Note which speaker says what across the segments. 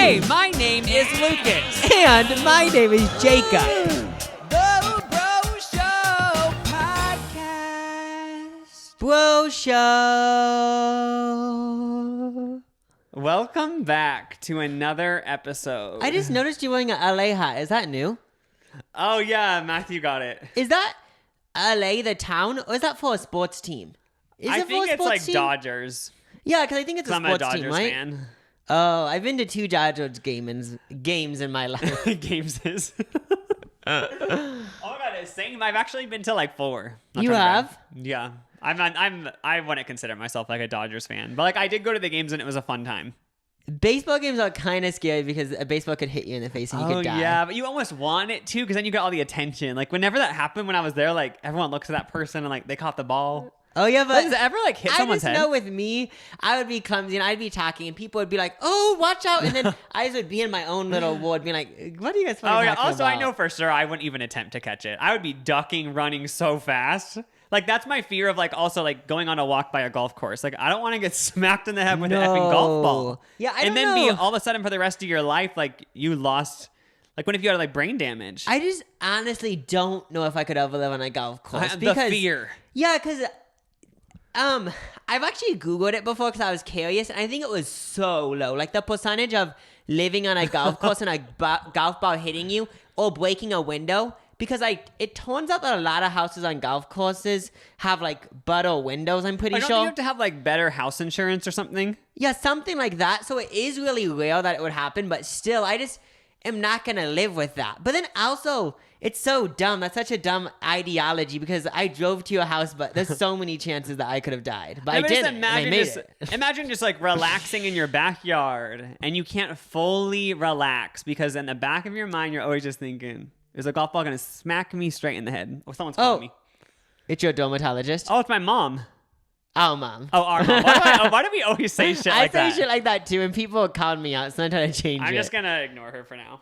Speaker 1: Hey, my name is Lucas.
Speaker 2: And my name is Jacob.
Speaker 1: The Bro Show Podcast.
Speaker 2: Bro Show.
Speaker 1: Welcome back to another episode.
Speaker 2: I just noticed you wearing an LA hat. Is that new?
Speaker 1: Oh, yeah, Matthew got it.
Speaker 2: Is that LA, the town, or is that for a sports team?
Speaker 1: I think it's like Dodgers.
Speaker 2: Yeah, because I think it's a
Speaker 1: I'm a
Speaker 2: sports team,
Speaker 1: Dodgers
Speaker 2: right?
Speaker 1: fan.
Speaker 2: Oh, I've been to 2 Dodgers games in my life.
Speaker 1: Games is. Oh my god, same. I've actually been to like 4.
Speaker 2: You have?
Speaker 1: Yeah. I wouldn't consider myself like a Dodgers fan, but like I did go to the games and it was a fun time.
Speaker 2: Baseball games are kind of scary because a baseball could hit you in the face and you could die.
Speaker 1: Yeah, but you almost want it too because then you get all the attention. Like whenever that happened when I was there, like everyone looks at that person and like they caught the ball.
Speaker 2: Oh yeah, but
Speaker 1: does it ever like hit someone's head?
Speaker 2: I just know with me, I would be clumsy and I'd be talking and people would be like, "Oh, watch out!" And then I just would be in my own little world, being like, "What are you guys talking about?"
Speaker 1: Also, I know for sure I wouldn't even attempt to catch it. I would be ducking, running so fast. Like that's my fear of like also like going on a walk by a golf course. Like I don't want to get smacked in the head with an effing golf ball.
Speaker 2: Yeah,
Speaker 1: and then be all of a sudden for the rest of your life like you lost. Like when if you had like brain damage.
Speaker 2: I just honestly don't know if I could ever live on a golf course because
Speaker 1: the fear.
Speaker 2: Yeah, because I've actually Googled it before because I was curious, and I think it was so low. Like the percentage of living on a golf course and a golf ball hitting you or breaking a window. Because it turns out that a lot of houses on golf courses have like butter windows, I'm pretty sure.
Speaker 1: You have to have like better house insurance or something?
Speaker 2: Yeah, something like that. So it is really rare that it would happen, but still, I just am not going to live with that. But then also, it's so dumb. That's such a dumb ideology because I drove to your house, but there's so many chances that I could have died. But I didn't.
Speaker 1: Imagine just like relaxing in your backyard and you can't fully relax because in the back of your mind, you're always just thinking, is a golf ball going to smack me straight in the head? Or someone's calling me.
Speaker 2: It's your dermatologist?
Speaker 1: Oh, it's my mom.
Speaker 2: Oh, mom.
Speaker 1: Oh, our mom. Why do we always say shit like that?
Speaker 2: I say shit like that too, and people call me out, so I'm trying to change it.
Speaker 1: I'm just going to ignore her for now.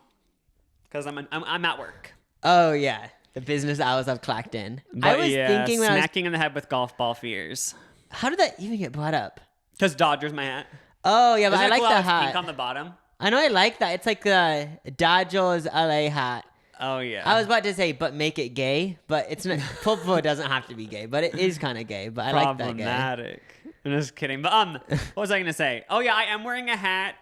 Speaker 1: Because I'm at work.
Speaker 2: Oh, yeah. The business hours have clocked in.
Speaker 1: But
Speaker 2: I was thinking when
Speaker 1: smacking in the head with golf ball fears.
Speaker 2: How did that even get brought up?
Speaker 1: Because Dodgers, my hat.
Speaker 2: Oh, yeah, but I like the hat.
Speaker 1: Pink on the bottom?
Speaker 2: I know I like that. It's like the Dodgers LA hat.
Speaker 1: Oh, yeah.
Speaker 2: I was about to say, but make it gay, but it's not. Purple doesn't have to be gay, but it is kind of gay. But I like that gay.
Speaker 1: Problematic. I'm just kidding. But what was I gonna say? Oh yeah, I am wearing a hat.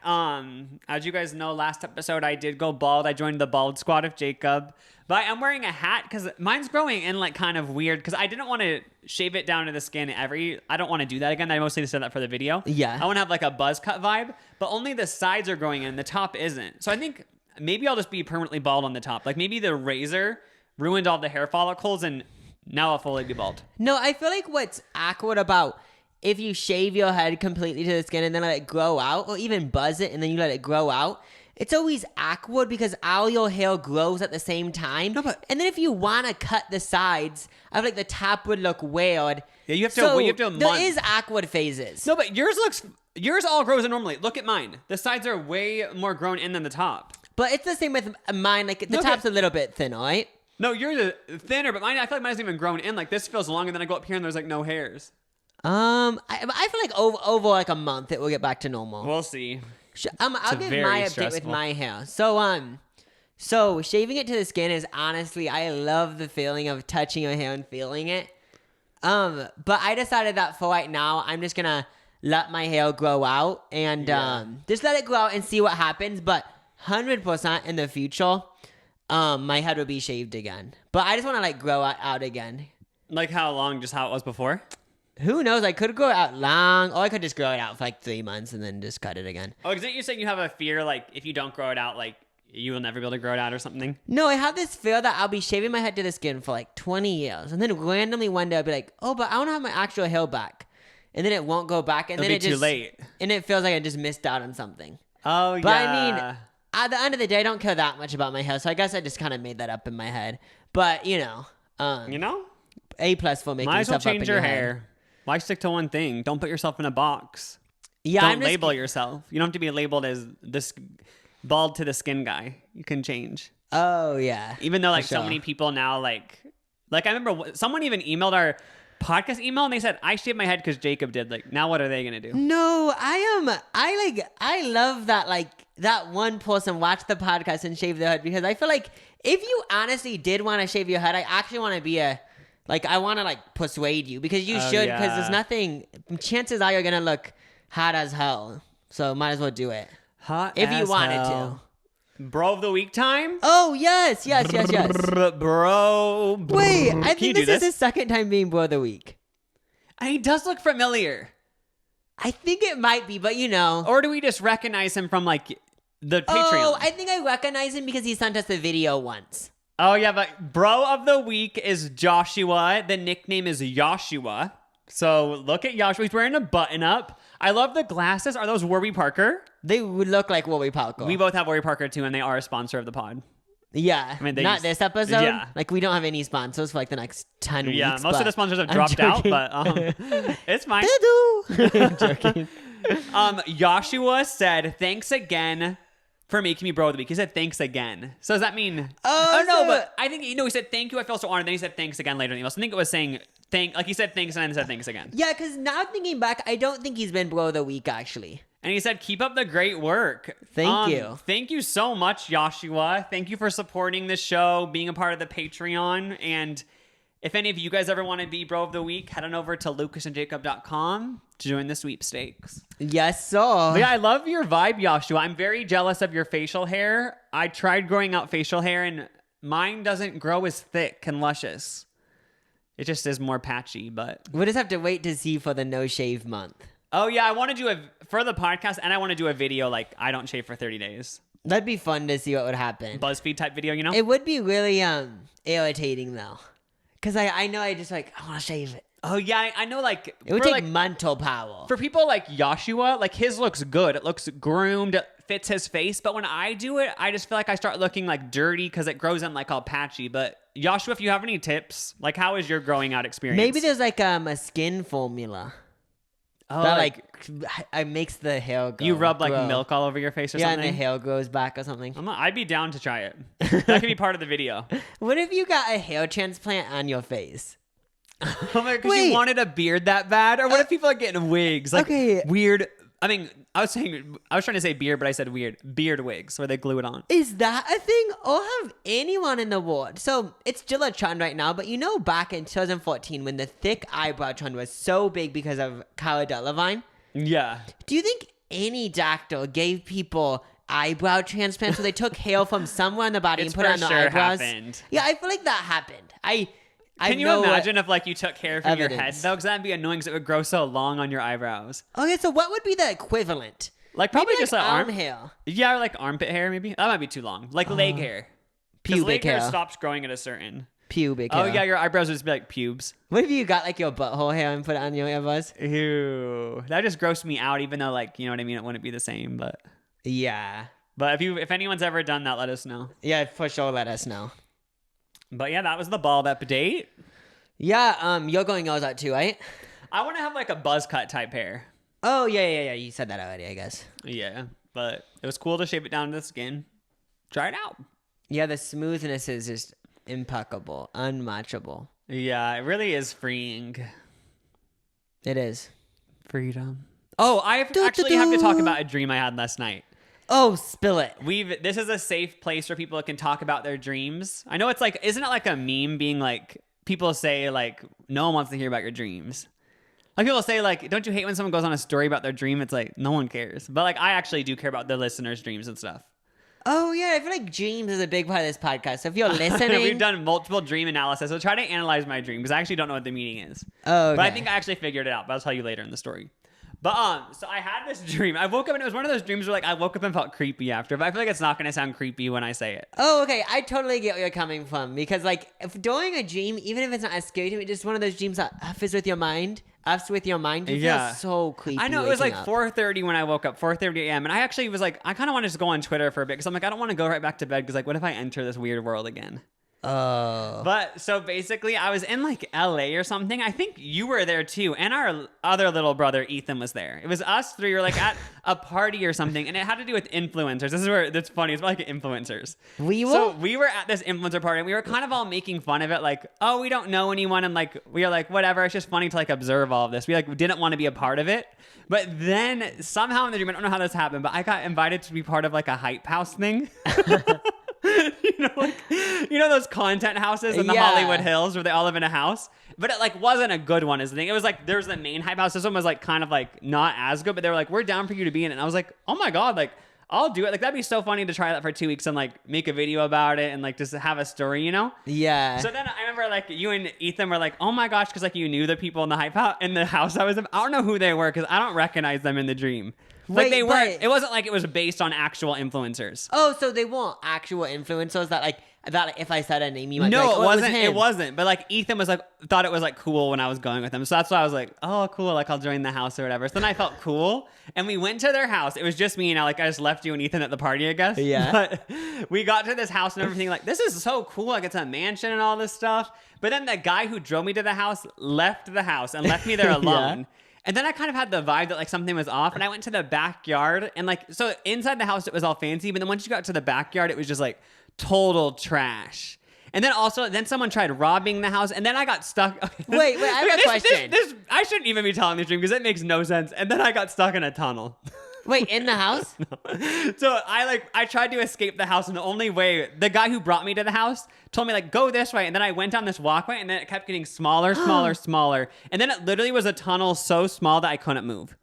Speaker 1: As you guys know, last episode I did go bald. I joined the bald squad of Jacob. But I am wearing a hat because mine's growing in like kind of weird because I didn't want to shave it down to the skin I don't want to do that again. I mostly just did that for the video.
Speaker 2: Yeah.
Speaker 1: I want to have like a buzz cut vibe, but only the sides are growing in, the top isn't. So I think maybe I'll just be permanently bald on the top. Like maybe the razor ruined all the hair follicles and now I'll fully be bald.
Speaker 2: No, I feel like what's awkward about if you shave your head completely to the skin and then let it grow out, or even buzz it and then you let it grow out, it's always awkward because all your hair grows at the same time.
Speaker 1: No, but,
Speaker 2: and then if you want to cut the sides, I feel like the top would look weird.
Speaker 1: Yeah, you have to.
Speaker 2: There is awkward phases.
Speaker 1: No, but yours all grows in normally. Look at mine. The sides are way more grown in than the top.
Speaker 2: But it's the same with mine. Like the top's a little bit thin, all right?
Speaker 1: No, yours is thinner, but mine. I feel like mine hasn't even grown in. Like this feels long, and then I go up here and there's like no hairs.
Speaker 2: I feel like over like a month it will get back to normal.
Speaker 1: We'll see.
Speaker 2: I'll give my update with my hair. So shaving it to the skin is honestly, I love the feeling of touching your hair and feeling it. But I decided that for right now, I'm just gonna let my hair grow out and just let it grow out and see what happens. But 100% in the future, my head will be shaved again. But I just want to like grow out again.
Speaker 1: Like how long? Just how it was before?
Speaker 2: Who knows? I could grow it out long, or I could just grow it out for like 3 months and then just cut it again.
Speaker 1: Oh, isn't you saying you have a fear like if you don't grow it out, like you will never be able to grow it out or something?
Speaker 2: No, I have this fear that I'll be shaving my head to the skin for like 20 years, and then randomly one day I'll be like, oh, but I want to have my actual hair back, and then it won't go back, and then it just
Speaker 1: too late,
Speaker 2: and it feels like I just missed out on something.
Speaker 1: Oh yeah.
Speaker 2: But I mean, at the end of the day, I don't care that much about my hair, so I guess I just kind of made that up in my head. But you know, A+ for making
Speaker 1: might as well
Speaker 2: stuff up
Speaker 1: change
Speaker 2: in
Speaker 1: your
Speaker 2: head.
Speaker 1: hair. Why stick to one thing? Don't put yourself in a box.
Speaker 2: Yeah,
Speaker 1: don't label yourself. You don't have to be labeled as this bald to the skin guy. You can change.
Speaker 2: Oh yeah.
Speaker 1: Even though like so many people now like I remember someone even emailed our podcast email and they said I shaved my head because Jacob did. Like now what are they gonna do?
Speaker 2: No, I love that like that one person watch the podcast and shave their head, because I feel like if you honestly did want to shave your head, I actually want to be I want to persuade you, because you should, because there's nothing, chances are you're going to look hot as hell. So might as well do it.
Speaker 1: Hot
Speaker 2: if
Speaker 1: as
Speaker 2: you wanted
Speaker 1: hell. Bro of the week time?
Speaker 2: Oh, yes.
Speaker 1: Bro.
Speaker 2: Wait, I think this is his second time being bro of the week.
Speaker 1: And he does look familiar.
Speaker 2: I think it might be, but
Speaker 1: Or do we just recognize him from the Patreon?
Speaker 2: Oh, I think I recognize him because he sent us a video once.
Speaker 1: Oh, yeah, but bro of the week is Joshua. The nickname is Joshua. So look at Joshua. He's wearing a button up. I love the glasses. Are those Warby Parker?
Speaker 2: They would look like Warby Parker.
Speaker 1: We both have Warby Parker too, and they are a sponsor of the pod.
Speaker 2: Yeah. I mean, not this episode.
Speaker 1: Yeah.
Speaker 2: We don't have any sponsors for the next 10 weeks.
Speaker 1: Yeah, most of the sponsors have dropped out, but it's fine.
Speaker 2: I'm joking.
Speaker 1: Joshua said, thanks again for making me bro of the week. He said thanks again. So does that mean... Oh, no, but I think, he said thank you, I feel so honored. Then he said thanks again later in the email. So I think it was saying he said thanks and then said thanks again.
Speaker 2: Yeah, because now thinking back, I don't think he's been bro of the week, actually.
Speaker 1: And he said, keep up the great work.
Speaker 2: Thank you.
Speaker 1: Thank you so much, Joshua. Thank you for supporting the show, being a part of the Patreon. And if any of you guys ever want to be bro of the week, head on over to lucasandjacob.com to join the sweepstakes.
Speaker 2: Yes, sir.
Speaker 1: But yeah, I love your vibe, Joshua. I'm very jealous of your facial hair. I tried growing out facial hair, and mine doesn't grow as thick and luscious. It just is more patchy, but...
Speaker 2: We'll just have to wait to see for the no shave month.
Speaker 1: Oh, yeah, I want to do for the podcast, and I want to do a video I don't shave for 30 days.
Speaker 2: That'd be fun to see what would happen.
Speaker 1: BuzzFeed type video,
Speaker 2: It would be really irritating, though. Because I know I just I want to shave it.
Speaker 1: Oh, yeah, I know,
Speaker 2: it would take mental power.
Speaker 1: For people like Joshua, his looks good. It looks groomed, it fits his face. But when I do it, I just feel like I start looking dirty because it grows in all patchy. But Joshua, if you have any tips, how is your growing out experience?
Speaker 2: Maybe there's a skin formula. Oh, that makes the hair grow.
Speaker 1: You rub milk all over your face or something?
Speaker 2: Yeah, and the hair grows back or something.
Speaker 1: I'd be down to try it. That could be part of the video.
Speaker 2: What if you got a hair transplant on your face?
Speaker 1: Oh my god, because you wanted a beard that bad? Or what if people are getting wigs? Weird. I mean, I was trying to say beard, but I said weird. Beard wigs where they glue it on.
Speaker 2: Is that a thing? Or have anyone in the world? So it's still a trend right now, but back in 2014 when the thick eyebrow trend was so big because of Cara Delevingne?
Speaker 1: Yeah.
Speaker 2: Do you think any doctor gave people eyebrow transplants where they took hair from somewhere in the body and put it on their eyebrows?
Speaker 1: Happened.
Speaker 2: Yeah, I feel like that happened.
Speaker 1: Can you imagine if you took hair from your head though? Because that'd be annoying because it would grow so long on your eyebrows.
Speaker 2: Okay, so what would be the equivalent?
Speaker 1: Probably
Speaker 2: maybe
Speaker 1: just
Speaker 2: arm hair.
Speaker 1: Yeah, or armpit hair maybe. That might be too long. Leg hair.
Speaker 2: Pubic
Speaker 1: leg
Speaker 2: hair.
Speaker 1: hair stops growing at a certain.
Speaker 2: Pubic hair.
Speaker 1: Oh yeah, your eyebrows would just be pubes.
Speaker 2: What if you got your butthole hair and put it on your eyebrows?
Speaker 1: Ew. That just grossed me out, even though you know what I mean, it wouldn't be the same, but.
Speaker 2: Yeah.
Speaker 1: But if anyone's ever done that, let us know.
Speaker 2: Yeah, for sure, let us know.
Speaker 1: But yeah, that was the bald update.
Speaker 2: Yeah, you're going yours out too, right?
Speaker 1: I want to have a buzz cut type hair.
Speaker 2: Oh, yeah. You said that already, I guess.
Speaker 1: Yeah, but it was cool to shave it down to the skin. Try it out.
Speaker 2: Yeah, the smoothness is just impeccable, unmatchable.
Speaker 1: Yeah, it really is freeing.
Speaker 2: It is.
Speaker 1: Freedom. Oh, I have to talk about a dream I had last night.
Speaker 2: Oh, spill it.
Speaker 1: This is a safe place where people can talk about their dreams. I know it's isn't it a meme being people say no one wants to hear about your dreams. People say don't you hate when someone goes on a story about their dream? It's no one cares. But I actually do care about the listeners' dreams and stuff.
Speaker 2: Oh yeah, I feel dreams is a big part of this podcast. So if you're listening,
Speaker 1: we've done multiple dream analysis. So try to analyze my dream because I actually don't know what the meaning is.
Speaker 2: Oh, okay.
Speaker 1: But I think I actually figured it out. But I'll tell you later in the story. But so I had this dream. I woke up and it was one of those dreams where I woke up and felt creepy after. But I feel it's not going to sound creepy when I say it.
Speaker 2: Oh, okay. I totally get where you're coming from because if during a dream, even if it's not as scary to me, it's just one of those dreams that F's with your mind. You feel so creepy.
Speaker 1: I know it was 4:30 when I woke up, 4:30 a.m. And I actually was I kind of want to just go on Twitter for a bit because I'm I don't want to go right back to bed because what if I enter this weird world again?
Speaker 2: Oh.
Speaker 1: But so basically, I was in like LA or something. I think you were there too. And our other little brother, Ethan, was there. It was us three. We were like at a party or something. And it had to do with influencers. This is where it's funny. It's about like influencers. So we were at this influencer party and we were kind of all making fun of it. Like, oh, we don't know anyone. And like, we are like, whatever. It's just funny to like observe all of this. We didn't want to be a part of it. But then somehow in the dream, I don't know how this happened, but I got invited to be part of like a hype house thing. You know those content houses in the Hollywood Hills where they all live in a house? But it like wasn't a good one is the thing. It was like there's the main hype house. This one was like kind of like not as good, but they were like, we're down for you to be in it. And I was like, oh my God, like I'll do it. Like that'd be so funny to try that for 2 weeks and like make a video about it and like just have a story, you know?
Speaker 2: Yeah.
Speaker 1: So then I remember like you and Ethan were like, oh my gosh, because like you knew the people in the hype house in the house I was in. I don't know who they were because I don't recognize them in the dream. Like
Speaker 2: Wait,
Speaker 1: they weren't. It wasn't like it was based on actual influencers.
Speaker 2: Oh, so they weren't actual influencers that like if I said a name you might
Speaker 1: no,
Speaker 2: be like, oh,
Speaker 1: it wasn't.
Speaker 2: It
Speaker 1: it wasn't. But like Ethan was like thought it was like cool when I was going with him. So that's why I was like, oh, cool. Like I'll join the house or whatever. So then I felt cool, and we went to their house. It was just me and I just left you and Ethan at the party, I guess.
Speaker 2: Yeah.
Speaker 1: But we got to this house and everything. Like this is so cool. Like it's a mansion and all this stuff. But then the guy who drove me to the house left the house and left me there alone. Yeah. And then I kind of had the vibe that like something was off, and I went to the backyard and like so inside the house it was all fancy, but then once you got to the backyard it was just like total trash. And then also someone tried robbing the house, and then I got stuck.
Speaker 2: Wait, I have a question.
Speaker 1: I shouldn't even be telling this dream because it makes no sense. And then I got stuck in a tunnel.
Speaker 2: Wait, in the house?
Speaker 1: No. So I tried to escape the house, and the only way the guy who brought me to the house told me like go this way, and then I went down this walkway, and then it kept getting smaller, smaller, and then it literally was a tunnel so small that I couldn't move.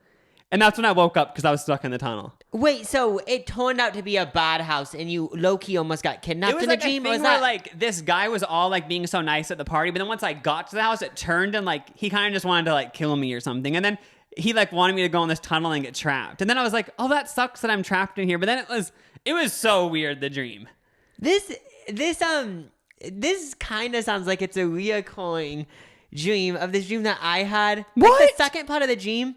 Speaker 1: And that's when I woke up because I was stuck in the tunnel.
Speaker 2: Wait, so it turned out to be a bad house, and you low-key almost got kidnapped in the dream?
Speaker 1: It was like like this guy was all like being so nice at the party, but then once I got to the house, it turned and like he kind of just wanted to like kill me or something, and then he like wanted me to go in this tunnel and get trapped, and then I was like, oh, that sucks that I'm trapped in here. But then it was so weird, the dream.
Speaker 2: This kind of sounds like it's a reoccurring dream of this dream that I had.
Speaker 1: What?
Speaker 2: Like the second part of the dream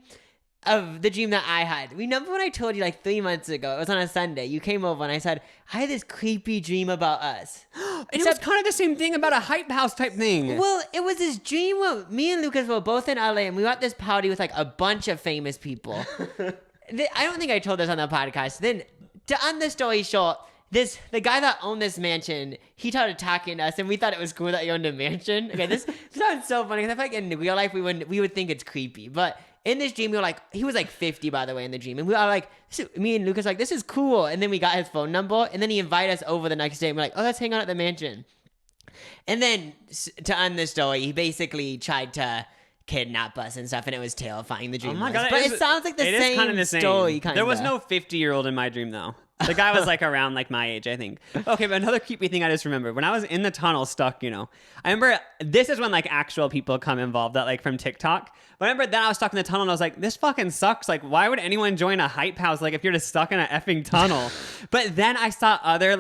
Speaker 2: that I had. Remember when I told you like 3 months ago, it was on a Sunday, you came over and I said, I had this creepy dream about us.
Speaker 1: And it was kind of the same thing about a hype house type thing.
Speaker 2: Well, it was this dream where me and Lucas were both in LA and we were at this party with like a bunch of famous people. I don't think I told this on the podcast. Then to end the story short, the guy that owned this mansion, he started attacking us, and we thought it was cool that he owned a mansion. Okay, this sounds so funny because I feel like in real life we would think it's creepy, but in this dream we were like, he was like 50 by the way in the dream, and we were like, me and Lucas were like, this is cool, and then we got his phone number, and then he invited us over the next day, and we're like, oh, let's hang out at the mansion. And then to end the story, he basically tried to kidnap us and stuff, and it was terrifying. The dream. Oh my God, but it sounds like the same kind of the story.
Speaker 1: There was no 50-year-old in my dream though. The guy was like around like my age, I think. Okay, but another creepy thing I just remembered. When I was in the tunnel stuck, I remember this is when like actual people come involved that like from TikTok. But I remember then I was stuck in the tunnel and I was like, this fucking sucks. Like, why would anyone join a hype house like if you're just stuck in an effing tunnel? But then I saw other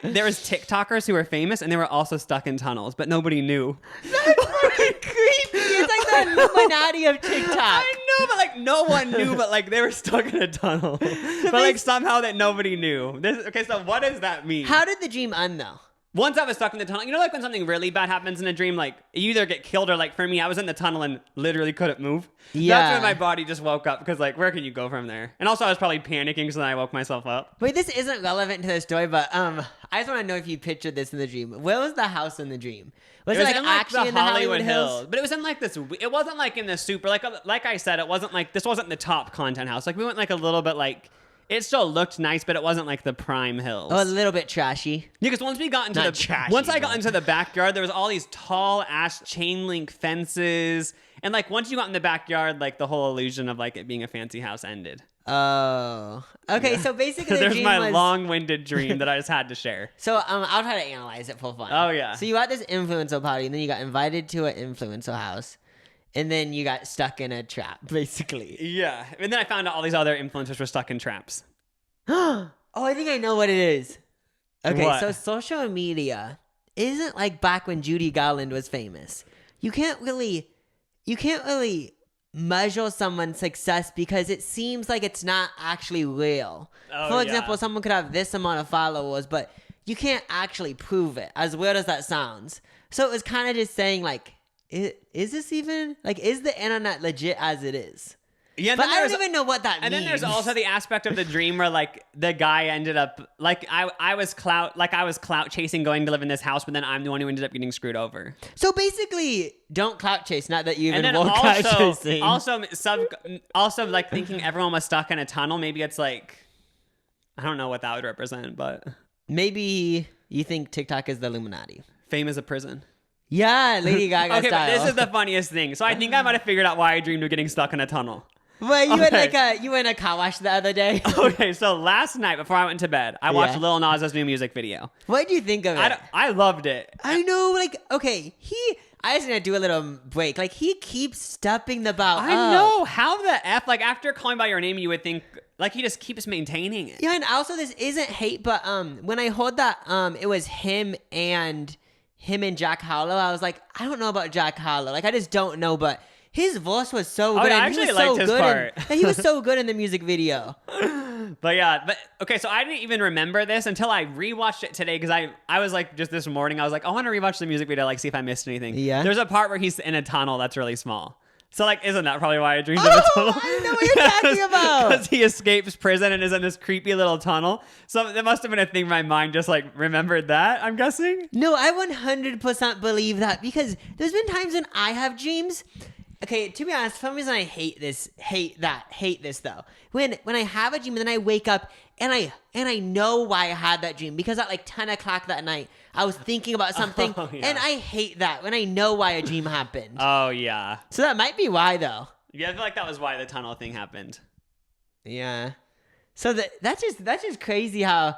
Speaker 1: there was TikTokers who were famous and they were also stuck in tunnels, but nobody knew.
Speaker 2: That's fucking creepy. It's like the Illuminati of TikTok.
Speaker 1: I know, but like no one knew, but like they were stuck in a tunnel. But like somehow that nobody knew. Okay, so what does that mean?
Speaker 2: How did the dream end though?
Speaker 1: Once I was stuck in the tunnel, like when something really bad happens in a dream, like you either get killed or like for me, I was in the tunnel and literally couldn't move. Yeah. That's when my body just woke up because like where can you go from there? And also I was probably panicking, so then I woke myself up.
Speaker 2: Wait, this isn't relevant to the story, but I just want to know if you pictured this in the dream. Where was the house in the dream? Was it like actually in the Hollywood Hills?
Speaker 1: But it was in like this. It wasn't like in the super like I said, it wasn't like this wasn't the top content house. Like we went like a little bit like. It still looked nice, but it wasn't like the prime hills.
Speaker 2: Oh, a little bit trashy.
Speaker 1: Yeah, because once we got into I got into the backyard, there was all these tall ass chain link fences, and like once you got in the backyard, like the whole illusion of like it being a fancy house ended.
Speaker 2: Oh, okay. Yeah. So basically,
Speaker 1: there's my long-winded dream that I just had to share.
Speaker 2: So I'll try to analyze it for fun.
Speaker 1: Oh yeah.
Speaker 2: So you got this influencer party, and then you got invited to an influencer house. And then you got stuck in a trap, basically.
Speaker 1: Yeah. And then I found out all these other influencers were stuck in traps.
Speaker 2: Oh, I think I know what it is. Okay,
Speaker 1: what?
Speaker 2: So social media isn't like back when Judy Garland was famous. You can't really measure someone's success because it seems like it's not actually real. For example, someone could have this amount of followers, but you can't actually prove it, as weird as that sounds. So it was kind of just saying, like, is this even, like, is the internet legit as it is?
Speaker 1: Yeah,
Speaker 2: but I don't even know what that means.
Speaker 1: And then there's also the aspect of the dream where, like, the guy ended up, like, I was clout chasing going to live in this house, but then I'm the one who ended up getting screwed over.
Speaker 2: So basically, don't clout chase, not that you even won't clout chasing.
Speaker 1: Also, like, thinking everyone was stuck in a tunnel, maybe it's like, I don't know what that would represent, but...
Speaker 2: Maybe you think TikTok is the Illuminati.
Speaker 1: Fame is a prison.
Speaker 2: Yeah, Lady Gaga
Speaker 1: okay,
Speaker 2: style.
Speaker 1: But this is the funniest thing. So I think I might have figured out why I dreamed of getting stuck in a tunnel.
Speaker 2: Wait, you were in a car wash the other day?
Speaker 1: Okay, so last night before I went to bed, I watched Lil Nas' new music video.
Speaker 2: What did you think of it?
Speaker 1: I loved it.
Speaker 2: I know, like, okay, I just need to do a little break. Like, he keeps stepping the ball up.
Speaker 1: I know. How the F? Like, after calling by your name, you would think, like, he just keeps maintaining it.
Speaker 2: Yeah, and also this isn't hate, but when I heard that it was him and Jack Harlow, I was like, I don't know about Jack Harlow. Like, I just don't know, but his voice was so good.
Speaker 1: Yeah, I actually liked his part.
Speaker 2: And he was so good in the music video.
Speaker 1: But okay, so I didn't even remember this until I rewatched it today, because I was like, just this morning, I was like, I want to rewatch the music video, like, see if I missed anything.
Speaker 2: Yeah.
Speaker 1: There's a part where he's in a tunnel that's really small. So, like, isn't that probably why I dreamed of a tunnel?
Speaker 2: I know what you're talking about.
Speaker 1: Because he escapes prison and is in this creepy little tunnel. So that must have been a thing my mind just, like, remembered that, I'm guessing.
Speaker 2: No, I 100% believe that, because there's been times when I have dreams. Okay, to be honest, for some reason I hate this though. When I have a dream and then I wake up and I know why I had that dream, because at like 10 o'clock that night I was thinking about something. And I hate that when I know why a dream happened.
Speaker 1: Oh yeah.
Speaker 2: So that might be why though.
Speaker 1: Yeah, I feel like that was why the tunnel thing happened.
Speaker 2: Yeah. So that's just crazy how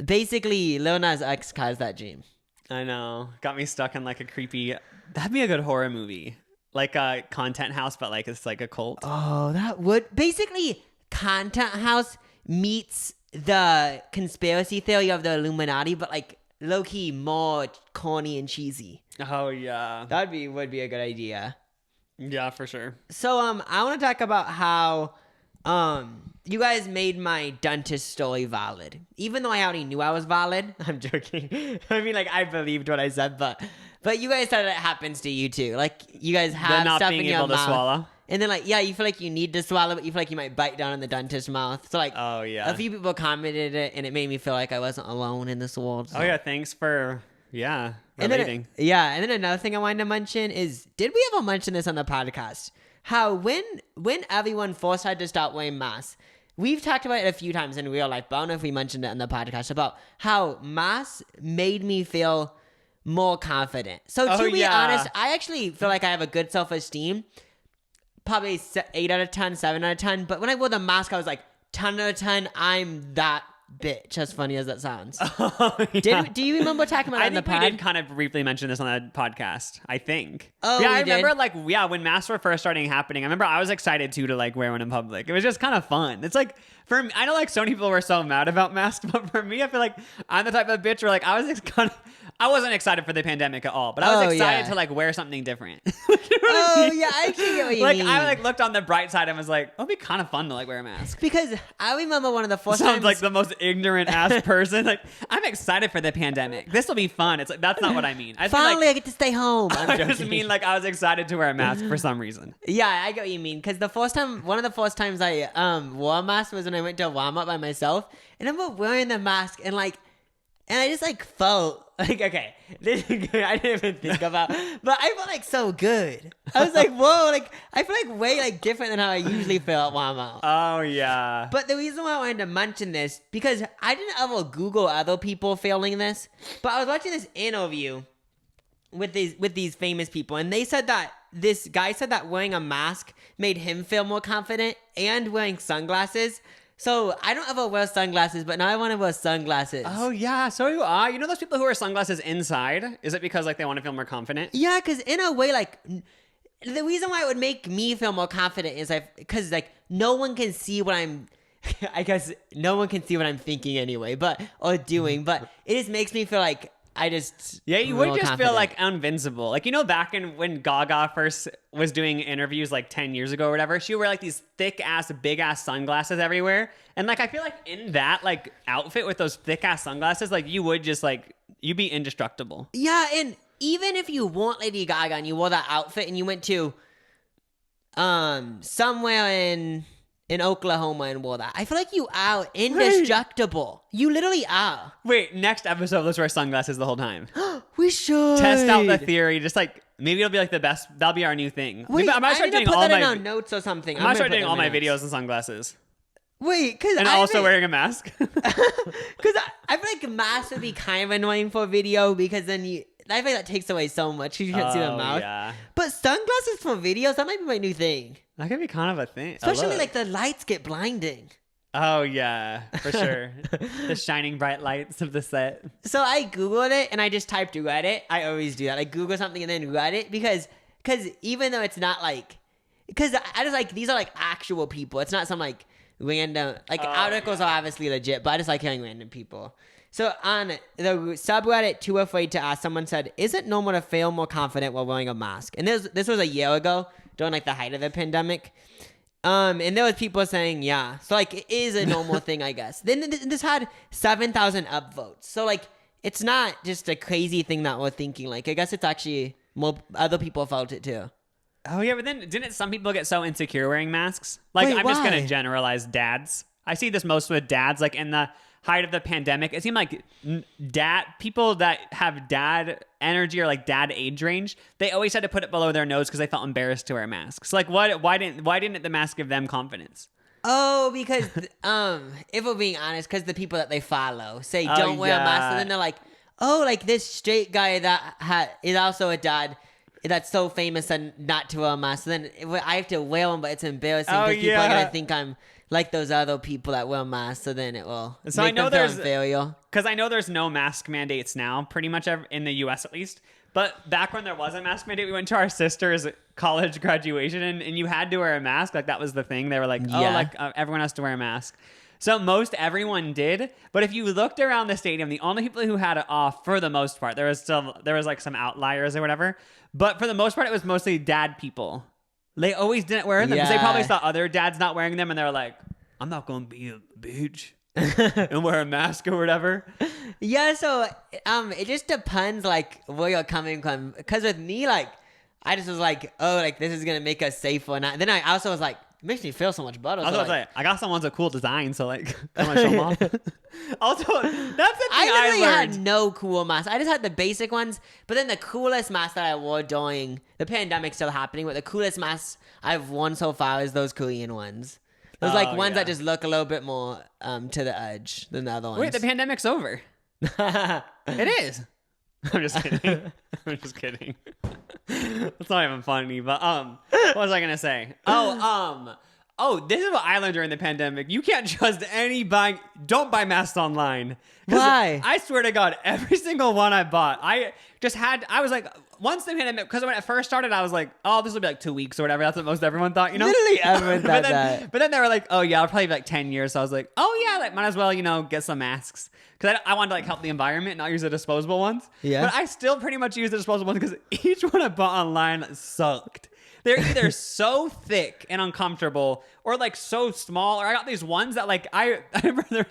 Speaker 2: basically Lil Nas X caused that dream.
Speaker 1: I know. Got me stuck in like a creepy. That'd be a good horror movie. Like a Content House, but like it's like a cult.
Speaker 2: Oh, that would basically Content House meets the conspiracy theory of the Illuminati, but like low key more corny and cheesy.
Speaker 1: Oh yeah,
Speaker 2: would be a good idea.
Speaker 1: Yeah, for sure.
Speaker 2: So I want to talk about how you guys made my dentist story valid, even though I already knew I was valid. I'm joking. I mean, like, I believed what I said, but you guys said it happens to you too. Like, you guys have stuff in your mouth,
Speaker 1: to swallow.
Speaker 2: And then, like, yeah, you feel like you need to swallow, but you feel like you might bite down in the dentist's mouth. So, like,
Speaker 1: oh yeah,
Speaker 2: a few people commented it, and it made me feel like I wasn't alone in this world. So.
Speaker 1: Oh yeah, thanks for relating.
Speaker 2: And then another thing I wanted to mention is, did we ever mention this on the podcast? How when everyone first had to start wearing masks, we've talked about it a few times in real life, but I don't know if we mentioned it on the podcast, about how masks made me feel more confident. So to be honest, I actually feel like I have a good self-esteem. Probably 8 out of 10, 7 out of 10. But when I wore the mask, I was like, 10 out of 10, I'm that bitch. As funny as that sounds.
Speaker 1: Oh, yeah.
Speaker 2: Do you remember talking about it on the pod?
Speaker 1: I think we did kind of briefly mention this on the podcast, I think.
Speaker 2: Oh,
Speaker 1: yeah,
Speaker 2: I
Speaker 1: remember when masks were first starting happening, I remember I was excited too to like wear one in public. It was just kind of fun. It's like, for me, I know like so many people were so mad about masks, but for me, I feel like I'm the type of bitch where like I wasn't excited for the pandemic at all, but I was excited to like wear something different.
Speaker 2: I actually get what you mean.
Speaker 1: I like looked on the bright side and was like, it'll be kind of fun to like wear a mask.
Speaker 2: Because I remember one of the first
Speaker 1: Sounds
Speaker 2: times...
Speaker 1: like the most ignorant ass person. Like, I'm excited for the pandemic. This will be fun. It's like, that's not what I mean.
Speaker 2: Finally, I get to stay home.
Speaker 1: I just mean like I was excited to wear a mask for some reason.
Speaker 2: Yeah, I get what you mean. Because one of the first times I wore a mask was when I went to Walmart by myself, and I remember wearing the mask and I just like felt like, okay, this is good. I didn't even think about, but I felt like so good. I was like, whoa, like I feel like way like different than how I usually feel at Walmart.
Speaker 1: Oh yeah.
Speaker 2: But the reason why I wanted to mention this, because I didn't ever Google other people feeling this, but I was watching this interview with these famous people, and they said that this guy said that wearing a mask made him feel more confident, and wearing sunglasses. So I don't ever wear sunglasses, but now I want to wear sunglasses.
Speaker 1: Oh yeah, so do I. You know those people who wear sunglasses inside? Is it because like they want to feel more confident?
Speaker 2: Yeah, because in a way, like the reason why it would make me feel more confident is because like no one can see what I'm. I guess no one can see what I'm thinking anyway, or doing. But it just makes me feel like
Speaker 1: Yeah, you would just feel like invincible. Like, back when Gaga first was doing interviews like 10 years ago or whatever, she would wear like these thick ass, big ass sunglasses everywhere. And like, I feel like in that like outfit with those thick ass sunglasses, like you would just like, you'd be indestructible.
Speaker 2: Yeah. And even if you want Lady Gaga and you wore that outfit and you went to somewhere in Oklahoma and wore that, I feel like you are indestructible. You literally are.
Speaker 1: Wait, next episode, let's wear sunglasses the whole time.
Speaker 2: We should
Speaker 1: test out the theory. Just like maybe it'll be like the best. That'll be our new thing.
Speaker 2: Wait, I might start doing all my notes or something.
Speaker 1: I might start doing all my videos in sunglasses.
Speaker 2: Wait, because
Speaker 1: and also wearing a mask.
Speaker 2: Because I feel like a mask would be kind of annoying for video because then I feel like that takes away so much. You can't see the mouth. Yeah. But sunglasses for videos, that might be my new thing.
Speaker 1: That could be kind of a thing.
Speaker 2: Especially like the lights get blinding.
Speaker 1: Oh, yeah, for sure. The shining bright lights of the set.
Speaker 2: So I Googled it and I just typed Reddit. I always do that. I Google something and then Reddit because even though it's not like... Because I just like... These are like actual people. It's not some like random... Like articles are obviously legit, but I just like hearing random people. So on the subreddit Too Afraid to Ask, someone said, "Is it normal to feel more confident while wearing a mask?" And this was a year ago, during like the height of the pandemic. And there was people saying, yeah. So like it is a normal thing, I guess. Then this had 7,000 upvotes. So like it's not just a crazy thing that we're thinking. Like I guess it's actually more other people felt it too.
Speaker 1: Oh yeah, but then didn't some people get so insecure wearing masks? Like I'm just gonna generalize dads. I see this most with dads, like in the height of the pandemic, it seemed like people that have dad energy or like dad age range, they always had to put it below their nose because they felt embarrassed to wear masks. Like why didn't the mask give them confidence?
Speaker 2: Oh, because if we're being honest, because the people that they follow say don't wear a mask, and then they're like, oh, like this straight guy that is also a dad that's so famous and not to wear a mask. So then I have to wear one, but it's embarrassing because people are gonna think I'm like those other people that wear masks, so then it will make them feel inferior.
Speaker 1: Because I know there's no mask mandates now, pretty much in the U.S. at least. But back when there was a mask mandate, we went to our sister's college graduation, and you had to wear a mask. Like that was the thing. They were like, everyone has to wear a mask. So most everyone did. But if you looked around the stadium, the only people who had it off, for the most part, there was like some outliers or whatever. But for the most part, it was mostly dad people. They always didn't wear them because they probably saw other dads not wearing them and they were like, I'm not going to be a bitch and wear a mask or whatever.
Speaker 2: Yeah, so it just depends like where you're coming from. Because with me, like, I just was like, oh, like this is going to make us safer. And then I also was like, it makes me feel so much better.
Speaker 1: I got some ones with cool design, so like, I'm going to show them off. Also, that's the thing I
Speaker 2: literally had no cool masks. I just had the basic ones, but then the coolest mask that I wore during the pandemic still happening, but the coolest masks I've worn so far is those Korean ones. Those ones that just look a little bit more to the edge than the other ones.
Speaker 1: Wait, the pandemic's over. It is. I'm just kidding. I'm just kidding. It's not even funny, but what was I gonna say? Oh, this is what I learned during the pandemic. You can't trust don't buy masks online.
Speaker 2: Why?
Speaker 1: I swear to God, every single one I bought, I was like, once the pandemic, because when it first started, I was like, oh, this will be like 2 weeks or whatever. That's what most everyone thought,
Speaker 2: Literally everyone thought that.
Speaker 1: But then they were like, oh yeah, it'll probably be like 10 years. So I was like, oh yeah, like might as well, get some masks. Because I wanted to like help the environment, not use the disposable ones. Yeah. But I still pretty much use the disposable ones because each one I bought online sucked. They're either so thick and uncomfortable or like so small, or I got these ones that like I remember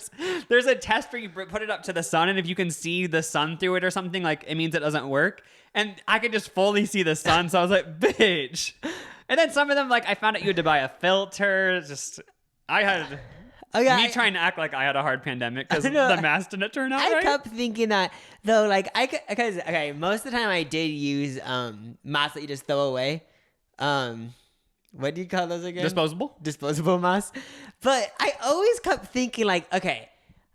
Speaker 1: there's a test where you put it up to the sun, and if you can see the sun through it or something, like it means it doesn't work. And I could just fully see the sun, so I was like, bitch. And then some of them, like I found out you had to buy a filter. Me trying to act like I had a hard pandemic because the mask didn't turn out right.
Speaker 2: I kept thinking that though, like most of the time I did use masks that you just throw away. What do you call those again? Disposable masks. But I always kept thinking like, okay,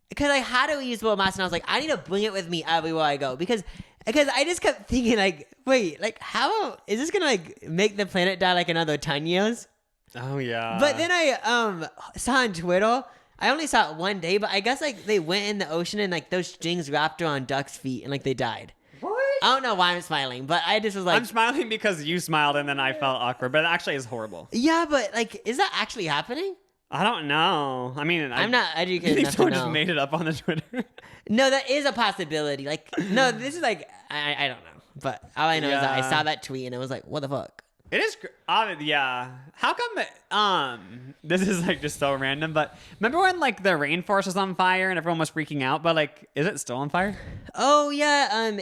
Speaker 2: because I had a reusable mask and I was like, I need to bring it with me everywhere I go because I just kept thinking like, wait, like how is this gonna like make the planet die like another 10 years?
Speaker 1: Oh yeah.
Speaker 2: But then I saw on Twitter, I only saw it one day, but I guess like they went in the ocean and like those strings wrapped around ducks' feet and like they died.
Speaker 1: What?
Speaker 2: I don't know why I'm smiling, but I just was like...
Speaker 1: I'm smiling because you smiled and then I felt awkward, but it actually is horrible.
Speaker 2: Yeah, but like, is that actually happening?
Speaker 1: I don't know. I mean,
Speaker 2: I'm not educated enough to
Speaker 1: someone
Speaker 2: know.
Speaker 1: just made it up on the Twitter.
Speaker 2: No, that is a possibility. Like, no, this is like, I don't know. But all I know is that I saw that tweet and I was like, what the fuck?
Speaker 1: It is, yeah. How come, this is like just so random, but remember when like the rainforest was on fire and everyone was freaking out, but like, is it still on fire?
Speaker 2: Oh, yeah.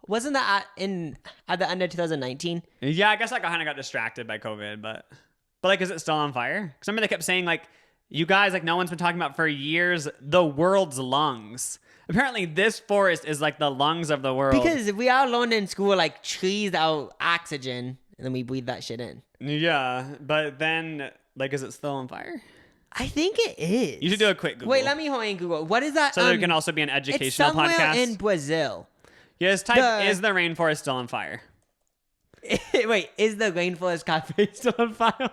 Speaker 2: Wasn't that at the end of 2019?
Speaker 1: Yeah, I guess like I kind of got distracted by COVID, but like, is it still on fire? Because remember they kept saying like, you guys, like no one's been talking about for years, the world's lungs. Apparently this forest is like the lungs of the world.
Speaker 2: Because we all learned in school, like trees out oxygen and then we breathe that shit in.
Speaker 1: Yeah, but then like, is it still on fire?
Speaker 2: I think it is.
Speaker 1: You should do a quick Google.
Speaker 2: Wait, let me hold on Google. What is that?
Speaker 1: So there can also be an educational
Speaker 2: it's somewhere
Speaker 1: podcast.
Speaker 2: in Brazil.
Speaker 1: Yes, type, is the rainforest still on fire?
Speaker 2: Wait, is the Rainforest Cafe still on fire?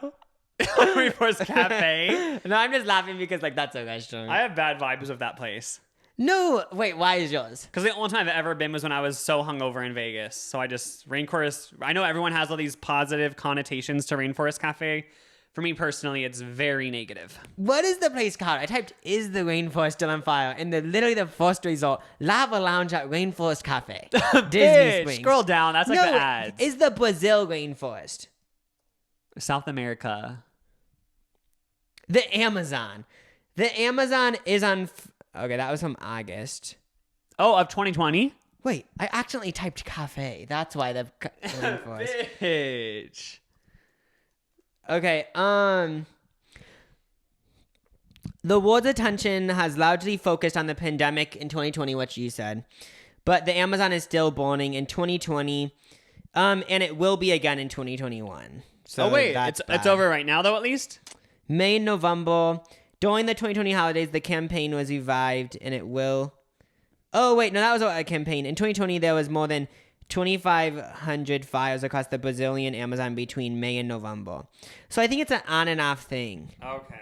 Speaker 1: Rainforest Cafe?
Speaker 2: No, I'm just laughing because like that's a restaurant.
Speaker 1: I have bad vibes of that place.
Speaker 2: No, wait, why is yours?
Speaker 1: Because the only time I've ever been was when I was so hungover in Vegas. So Rainforest, I know everyone has all these positive connotations to Rainforest Cafe. For me personally, it's very negative.
Speaker 2: What is the place called? I typed, is the rainforest still on fire? And literally the first result, Lava Lounge at Rainforest Cafe. Disney Springs.
Speaker 1: Scroll down, that's like the ads.
Speaker 2: Is the Brazil rainforest.
Speaker 1: South America.
Speaker 2: The Amazon. The Amazon is on... Okay, that was from August.
Speaker 1: Oh, of 2020?
Speaker 2: Wait, I accidentally typed cafe. That's why the rainforest.
Speaker 1: Bitch.
Speaker 2: Okay, the world's attention has largely focused on the pandemic in 2020, what you said. But the Amazon is still burning in 2020, and it will be again in 2021. So
Speaker 1: oh, wait, it's over right now, though, at least?
Speaker 2: May and November. During the 2020 holidays, the campaign was revived, and it will... Oh, wait, no, that was a campaign. In 2020, there was more than 2,500 fires across the Brazilian Amazon between May and November. So I think it's an on and off thing.
Speaker 1: Okay.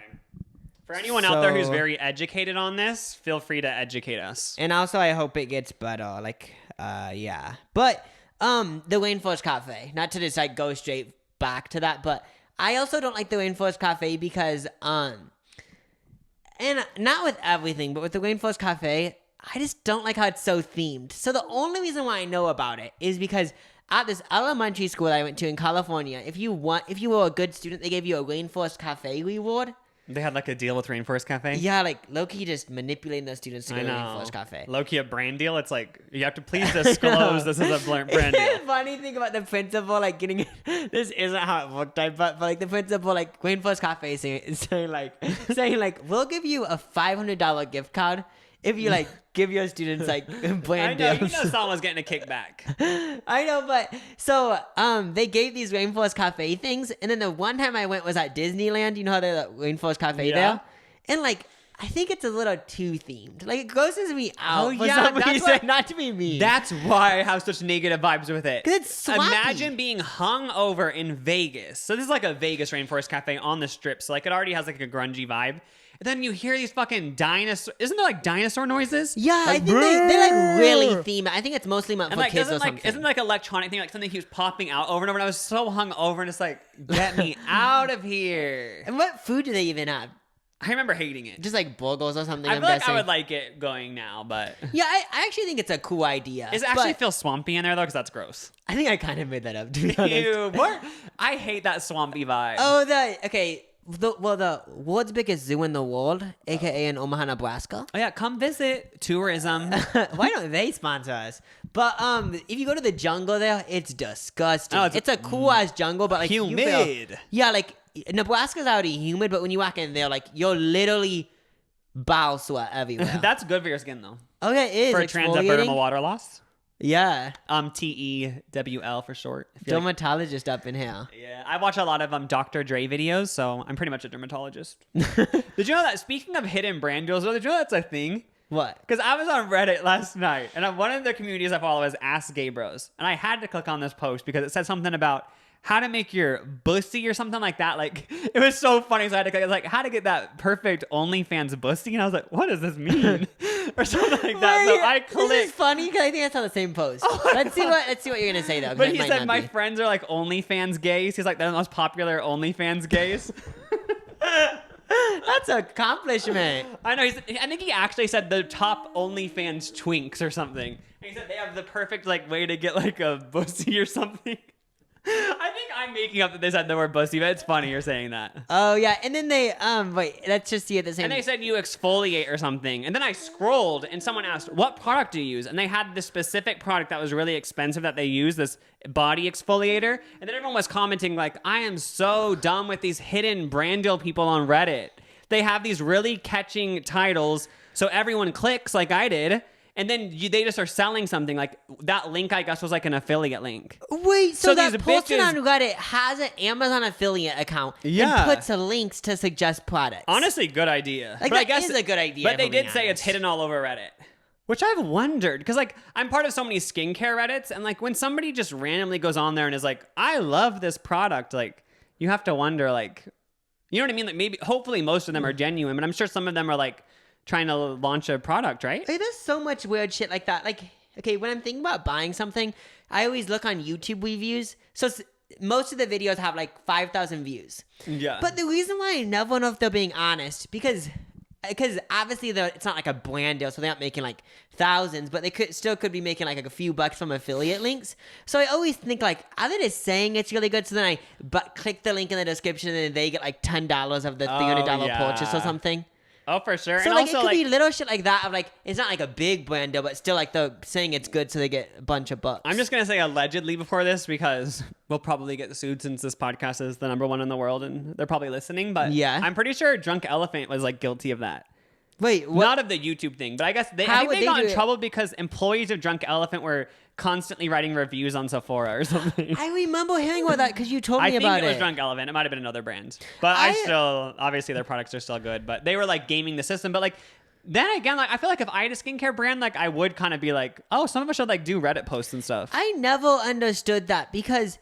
Speaker 1: For anyone out there who's very educated on this, feel free to educate us.
Speaker 2: And also, I hope it gets better. Like, yeah. But, the Rainforest Cafe, not to just like go straight back to that, but I also don't like the Rainforest Cafe because, and not with everything, but with the Rainforest Cafe, I just don't like how it's so themed. So the only reason why I know about it is because at this elementary school I went to in California, if you were a good student, they gave you a Rainforest Cafe reward.
Speaker 1: They had like a deal with Rainforest Cafe?
Speaker 2: Yeah, like low-key just manipulating those students to go to Rainforest Cafe.
Speaker 1: Low-key a brand deal? It's like, you have to please disclose this is a brand deal.
Speaker 2: The funny thing about the principal, like getting, this isn't how it worked, but like the principal, like Rainforest Cafe saying like, we'll give you a $500 gift card if you like give your students like brand deals.
Speaker 1: I know, you know someone was getting a kickback.
Speaker 2: I know, but so they gave these Rainforest Cafe things, and then the one time I went was at Disneyland. You know how they have the Rainforest Cafe there? And like I think it's a little too themed. Like it grosses me out.
Speaker 1: Oh yeah,
Speaker 2: that's why, not to be mean.
Speaker 1: That's why I have such negative vibes with it.
Speaker 2: 'Cause it's swampy.
Speaker 1: Imagine being hung over in Vegas. So this is like a Vegas Rainforest Cafe on the strip. So like it already has like a grungy vibe. And then you hear these fucking dinosaur. Isn't there like dinosaur noises?
Speaker 2: Yeah,
Speaker 1: like,
Speaker 2: I think they like really theme it. I think it's mostly meant for
Speaker 1: like,
Speaker 2: kids or something.
Speaker 1: Isn't like electronic thing like something keeps popping out over and over? And I was so hung over and it's like, get me out of here.
Speaker 2: And what food do they even have?
Speaker 1: I remember hating it.
Speaker 2: Just like burgers or something.
Speaker 1: I feel like I would like it going now, but
Speaker 2: yeah, I actually think it's a cool idea.
Speaker 1: Does it actually feel swampy in there though? Because that's gross.
Speaker 2: I think I kind of made that up, to be honest.
Speaker 1: Ew, what? I hate that swampy vibe.
Speaker 2: Oh, the world's biggest zoo in the world, aka in Omaha, Nebraska.
Speaker 1: Oh yeah, come visit. Tourism.
Speaker 2: Why don't they sponsor us? But if you go to the jungle there, it's disgusting.
Speaker 1: Oh,
Speaker 2: it's a cool ass jungle, but like
Speaker 1: humid.
Speaker 2: Like Nebraska's already humid, but when you walk in there, like you're literally bowel sweat everywhere.
Speaker 1: That's good for your skin though.
Speaker 2: Okay, it is
Speaker 1: For transepidermal water loss.
Speaker 2: Yeah.
Speaker 1: TEWL for short.
Speaker 2: Dermatologist up in here.
Speaker 1: Yeah, I watch a lot of Dr. Dre videos, so I'm pretty much a dermatologist. Did you know that? Speaking of hidden brand deals, did you know that's a thing?
Speaker 2: What?
Speaker 1: Because I was on Reddit last night, and one of the communities I follow is Ask Gay Bros, and I had to click on this post because it said something about how to make your bussy or something like that. Like, it was so funny. So I had to click, like, how to get that perfect OnlyFans bussy. And I was like, what does this mean? Or something like that.
Speaker 2: Wait,
Speaker 1: so I clicked.
Speaker 2: This is funny because I think that's on the same post.
Speaker 1: Oh
Speaker 2: let's see what you're gonna say though.
Speaker 1: But he said my friends are like OnlyFans gays. He's like, they're the most popular OnlyFans gays.
Speaker 2: That's an accomplishment.
Speaker 1: I know. I think he actually said the top OnlyFans twinks or something. And he said they have the perfect like way to get like a pussy or something. I think I'm making up that they said the word pussy, but it's funny you're saying that.
Speaker 2: Oh yeah, and then they wait, let's just see at the same.
Speaker 1: And they said you exfoliate or something, and then I scrolled and someone asked, "What product do you use?" And they had this specific product that was really expensive that they use, this body exfoliator, and then everyone was commenting like, "I am so dumb with these hidden brand deal people on Reddit. They have these really catching titles, so everyone clicks like I did." And then they just are selling something like that link, I guess, was like an affiliate link.
Speaker 2: Wait, so that person
Speaker 1: bitches,
Speaker 2: on Reddit has an Amazon affiliate account and puts links to suggest products.
Speaker 1: Honestly, good idea.
Speaker 2: Like, but I guess is a good idea.
Speaker 1: But they did say it's hidden all over Reddit, which I've wondered because like I'm part of so many skincare Reddits, and like when somebody just randomly goes on there and is like, "I love this product," like you have to wonder, like, you know what I mean? Like maybe, hopefully, most of them are genuine, but I'm sure some of them are like trying to launch a product, right?
Speaker 2: Hey, there's so much weird shit like that. Like, okay, when I'm thinking about buying something, I always look on YouTube reviews. So most of the videos have like 5,000 views.
Speaker 1: Yeah.
Speaker 2: But the reason why I never know if they're being honest, because obviously it's not like a brand deal, so they're not making like thousands, but they could be making like a few bucks from affiliate links. So I always think like, are they just saying it's really good? So then I click the link in the description and they get like $10 of the $300 purchase or something.
Speaker 1: Oh, for sure.
Speaker 2: So
Speaker 1: and
Speaker 2: like
Speaker 1: also,
Speaker 2: it could be little shit like that of like, it's not like a big brand deal, but still like they're saying it's good so they get a bunch of bucks.
Speaker 1: I'm just going to say allegedly before this because we'll probably get sued since this podcast is the #1 in the world and they're probably listening. But yeah, I'm pretty sure Drunk Elephant was like guilty of that.
Speaker 2: Wait, what?
Speaker 1: Not of the YouTube thing, but I guess they got in trouble because employees of Drunk Elephant were constantly writing reviews on Sephora or something.
Speaker 2: I remember hearing about that because you told me about it.
Speaker 1: I think it was Drunk Elephant. It might have been another brand. But I still, obviously their products are still good, but they were like gaming the system. But like, then again, like I feel like if I had a skincare brand, like I would kind of be like, oh, some of us should like do Reddit posts and stuff.
Speaker 2: I never understood that because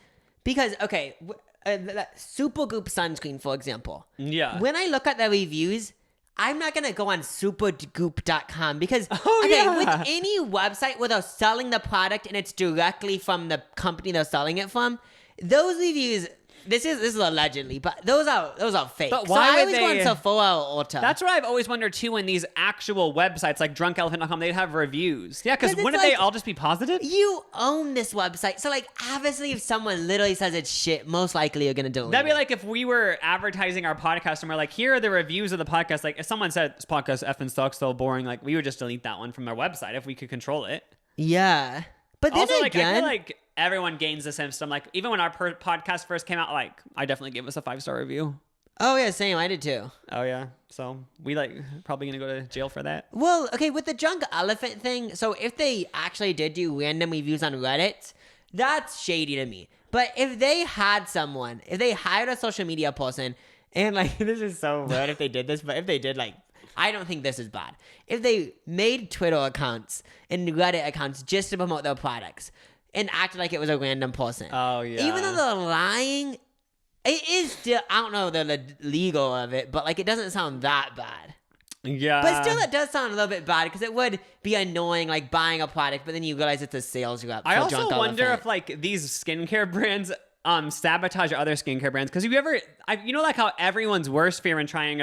Speaker 2: okay, Supergoop sunscreen, for example.
Speaker 1: Yeah.
Speaker 2: When I look at the reviews, I'm not going to go on supergoop.com because, with any website where they're selling the product and it's directly from the company they're selling it from, those reviews, this is allegedly, but those are fake.
Speaker 1: But
Speaker 2: why so I always go on Sephora or Ulta.
Speaker 1: That's what I've always wondered too when these actual websites like drunkelephant.com, they'd have reviews. Yeah, because wouldn't they all just be positive?
Speaker 2: You own this website. So like obviously if someone literally says it's shit, most likely you're going to delete it.
Speaker 1: That'd be like if we were advertising our podcast and we're like, here are the reviews of the podcast. Like if someone said this podcast effing sucks, so boring, like we would just delete that one from our website if we could control it.
Speaker 2: Yeah. But then
Speaker 1: also,
Speaker 2: again,
Speaker 1: I feel like everyone gains the system. Like even when our podcast first came out, like I definitely gave us a 5-star review.
Speaker 2: Oh yeah, same. I did too.
Speaker 1: Oh yeah. So we like probably gonna go to jail for that.
Speaker 2: Well, okay, with the Drunk Elephant thing. So if they actually did do random reviews on Reddit, that's shady to me. But if they hired a social media person, and like this is so weird if they did this, but if they did, like, I don't think this is bad. If they made Twitter accounts and Reddit accounts just to promote their products and acted like it was a random person.
Speaker 1: Oh, yeah.
Speaker 2: Even though they're lying, it is still, I don't know the legal of it, but like it doesn't sound that bad.
Speaker 1: Yeah.
Speaker 2: But still it does sound a little bit bad because it would be annoying like buying a product, but then you realize it's a sales rep.
Speaker 1: I also wonder if like these skincare brands sabotage other skincare brands. Because you know like how everyone's worst fear in trying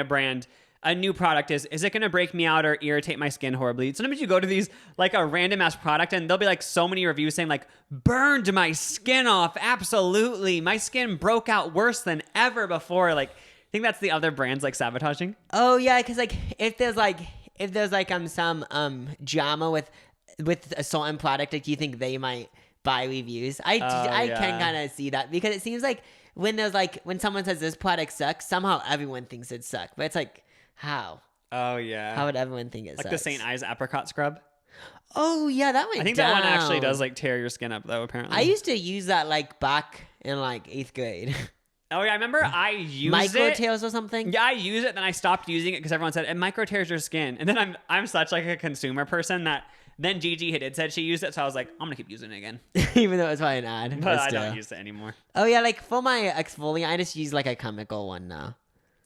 Speaker 1: a new product is it going to break me out or irritate my skin horribly? Sometimes you go to these, like a random ass product and there'll be like so many reviews saying like, burned my skin off. Absolutely. My skin broke out worse than ever before. Like, I think that's the other brands like sabotaging.
Speaker 2: Oh yeah. Cause like if there's some drama with a certain product, like you think they might buy reviews. I can kind of see that because it seems like when someone says this product sucks, somehow everyone thinks it sucks. But it's like, how?
Speaker 1: Oh, yeah.
Speaker 2: How would everyone think it sucks?
Speaker 1: Like the St. Ives apricot scrub?
Speaker 2: Oh, yeah, that went
Speaker 1: I think
Speaker 2: down.
Speaker 1: that one actually does like tear your skin up though, apparently.
Speaker 2: I used to use that like back in like 8th grade.
Speaker 1: Oh, yeah, I remember I used
Speaker 2: micro tears or something?
Speaker 1: Yeah, I used it, then I stopped using it because everyone said, it micro tears your skin. And then I'm such like a consumer person that then Gigi had said she used it, so I was like, I'm going to keep using it again.
Speaker 2: Even though it's probably an ad.
Speaker 1: But I don't use it anymore.
Speaker 2: Oh, yeah, like for my exfoliant, I just use like a chemical one now.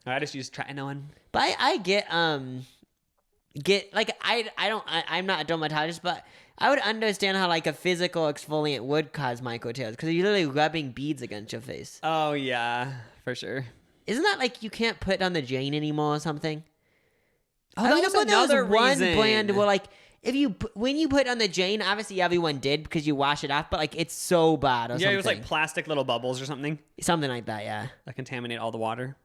Speaker 1: I just use tretinoin.
Speaker 2: But I'm not a dermatologist, but I would understand how like a physical exfoliant would cause micro tears because you're literally rubbing beads against your face.
Speaker 1: Oh yeah, for sure.
Speaker 2: isn't that like you can't put it on the drain anymore or something?
Speaker 1: Oh, that was another
Speaker 2: one
Speaker 1: reason.
Speaker 2: brand where like when you put it on the drain, obviously everyone did because you wash it off, but like it's so bad or something.
Speaker 1: Yeah, it was like plastic little bubbles or something.
Speaker 2: Something like that, yeah.
Speaker 1: That contaminate all the water.